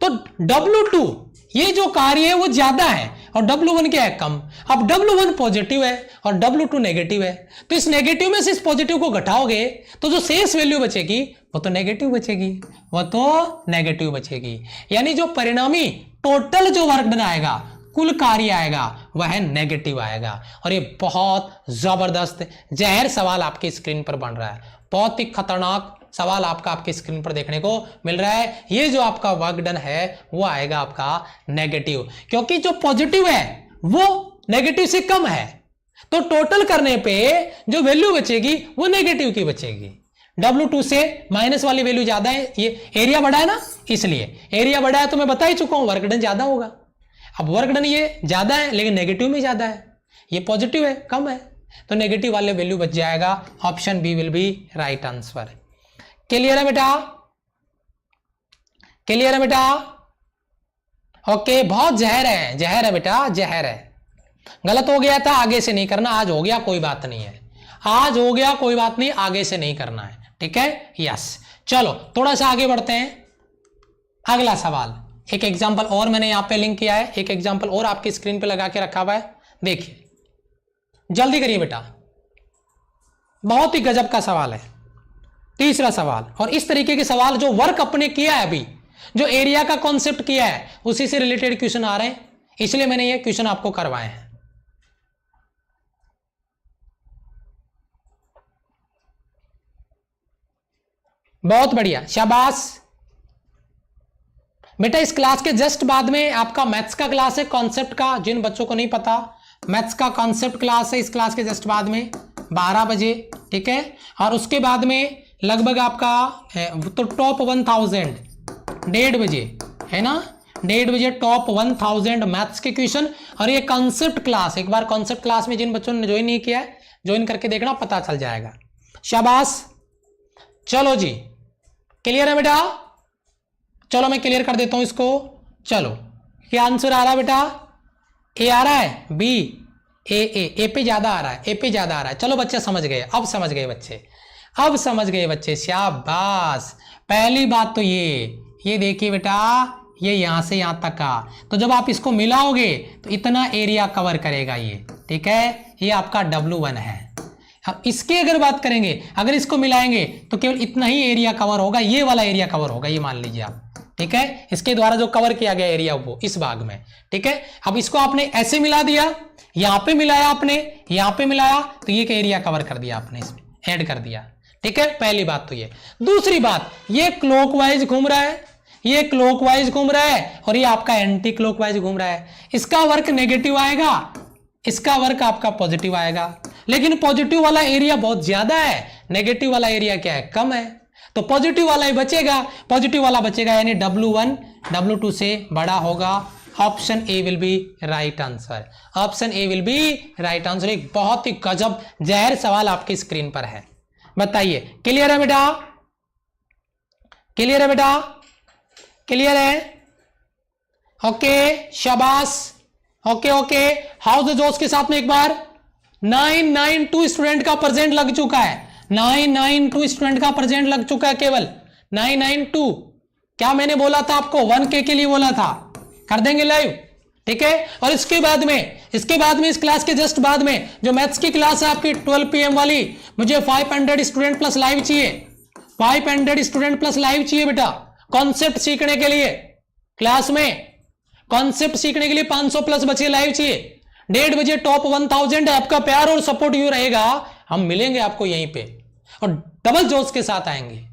तो W2 ये जो कार्य है वो ज्यादा है और W1 क्या है कम। अब W1 पॉजिटिव है और W2 नेगेटिव है, तो इस नेगेटिव में से इस पॉजिटिव को घटाओगे तो जो शेष वैल्यू बचेगी वो तो नेगेटिव बचेगी, वो तो नेगेटिव बचेगी। यानी जो परिणामी टोटल जो वर्क डन आएगा, कुल कार्य आएगा, वह नेगेटिव आएगा। और ये बहुत जबरदस्त जहर सवाल आपकी स्क्रीन पर बन रहा है, बहुत ही खतरनाक सवाल आपका आपकी स्क्रीन पर देखने को मिल रहा है। ये जो आपका वर्क डन है वो आएगा आपका नेगेटिव, क्योंकि जो पॉजिटिव है वो नेगेटिव से कम है, तो टोटल करने पे जो वैल्यू बचेगी वो नेगेटिव की बचेगी। W2 से माइनस वाली वैल्यू ज्यादा है, ये एरिया बड़ा है ना, इसलिए एरिया बड़ा है तो मैं बता ही चुका हूं वर्क डन ज्यादा होगा। अब वर्क डन ये ज्यादा है लेकिन नेगेटिव में ज्यादा है, ये पॉजिटिव है कम है, तो नेगेटिव वाले वैल्यू बच जाएगा। Option B will be right answer. Clear है बेटा, क्लियर है बेटा, ओके। बहुत जहर है बेटा, जहर है। गलत हो गया था, आगे से नहीं करना, आज हो गया कोई बात नहीं है, आज हो गया कोई बात नहीं, आगे से नहीं करना है, ठीक है, यस। चलो थोड़ा सा आगे बढ़ते हैं, अगला सवाल। एक एग्जांपल और मैंने यहां पे लिंक किया है, एक एग्जांपल और आपकी स्क्रीन पे लगा के रखा हुआ है, देखिए जल्दी करिए बेटा, बहुत ही गजब का सवाल है। तीसरा सवाल, और इस तरीके के सवाल जो वर्क अपने किया है अभी, जो एरिया का कॉन्सेप्ट किया है, उसी से रिलेटेड क्वेश्चन आ रहे हैं, इसलिए मैंने ये क्वेश्चन आपको करवाए हैं। बहुत बढ़िया, शाबाश बेटा। इस क्लास के जस्ट बाद में आपका मैथ्स का क्लास है, कॉन्सेप्ट का। जिन बच्चों को नहीं पता, मैथ्स का कॉन्सेप्ट क्लास है इस क्लास के जस्ट बाद में 12 बजे, ठीक है। और उसके बाद में लगभग आपका तो टॉप 1000 1:30 बजे है ना, 1:30 बजे टॉप 1000 मैथ्स के क्वेश्चन। और ये कॉन्सेप्ट क्लास, एक बार कॉन्सेप्ट क्लास में जिन बच्चों ने ज्वाइन नहीं किया है, ज्वाइन करके देखना, पता चल जाएगा। शाबाश, चलो जी, क्लियर है बेटा? चलो मैं क्लियर कर देता हूं इसको। चलो, क्या आंसर आ रहा है बेटा? ए आ रहा है, बी, ए पे ज्यादा आ रहा है, ए पे ज्यादा आ रहा है। चलो बच्चे समझ गए, अब समझ गए बच्चे, अब समझ गए बच्चे, शाबाश। पहली बात तो ये देखिए बेटा, ये यहां से यहां तक का, तो जब आप इसको मिलाओगे तो इतना एरिया कवर करेगा ये, ठीक है। ये आपका W1 है। अब इसकी अगर बात करेंगे, अगर इसको मिलाएंगे तो केवल इतना ही एरिया कवर होगा, ये वाला एरिया कवर होगा, ये मान लीजिए आप, ठीक है। इसके द्वारा जो कवर किया गया एरिया वो इस भाग में, ठीक है। अब इसको आपने ऐसे मिला दिया, यहां पे मिलाया आपने, यहां पे मिलाया, तो ये एरिया कवर कर दिया आपने, इसमें ऐड कर दिया, ठीक है। पहली बात तो ये। दूसरी बात, ये क्लॉकवाइज घूम रहा है, ये क्लॉकवाइज घूम रहा है, और ये आपका एंटी क्लॉकवाइज घूम रहा है। इसका वर्क नेगेटिव आएगा, इसका वर्क आपका पॉजिटिव आएगा। लेकिन पॉजिटिव वाला एरिया बहुत ज्यादा है, नेगेटिव वाला एरिया क्या है, कम है। तो पॉजिटिव वाला ही बचेगा, पॉजिटिव वाला बचेगा, यानी W1 W2 से बड़ा होगा। Option A will be right answer, option A will be right answer. एक बहुत ही गजब जहर सवाल आपकी स्क्रीन पर है, बताइए। क्लियर है बेटा? क्लियर है बेटा? क्लियर है? ओके, शाबाश। ओके ओके, हाउस जोश के साथ में एक बार 992 स्टूडेंट का प्रेजेंट लग चुका है, 992 स्टूडेंट का प्रेजेंट लग चुका है, केवल 992। क्या मैंने बोला था आपको? 1K के लिए बोला था, कर देंगे लाइव, ठीक है। और इसके बाद में इस क्लास के जस्ट बाद में जो मैथ्स की क्लास है आपकी 12 PM वाली, मुझे 500 स्टूडेंट प्लस लाइव चाहिए, 500 स्टूडेंट प्लस लाइव चाहिए बेटा, कॉन्सेप्ट सीखने के लिए। क्लास में कॉन्सेप्ट सीखने के लिए 500 प्लस बच्चे लाइव चाहिए। 1:30 बजे टॉप 1000 है, आपका प्यार और सपोर्ट यू रहेगा, हम मिलेंगे आपको यहीं पे, और डबल जोश के साथ आएंगे।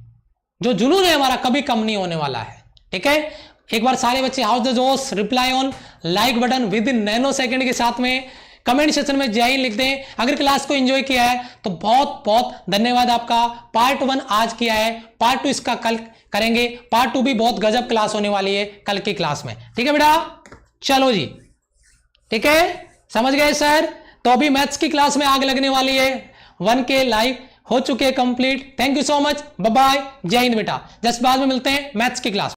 जो जुनून है हमारा कभी कम नहीं होने वाला है, ठीक है। एक बार सारे बच्चे हाउस द जोश, reply on, like button with in nano second के साथ में कमेंट सेक्शन में जय हिंद लिख दें। अगर क्लास को एंजॉय किया है तो बहुत बहुत धन्यवाद आपका। पार्ट 1 आज किया है, पार्ट 2 इसका कल करेंगे। पार्ट 2 भी बहुत गजब क्लास होने वाली है कल की क्लास में, ठीक है बेटा। चलो जी, ठीक है, समझ गए सर? तो अभी मैथ्स की क्लास में आग लगने वाली है, 1K लाइव हो चुके हैं complete. Thank you so much, bye bye, जय हिंद बेटा। जस्ट बाद में मिलते हैं मैथ्स की क्लास।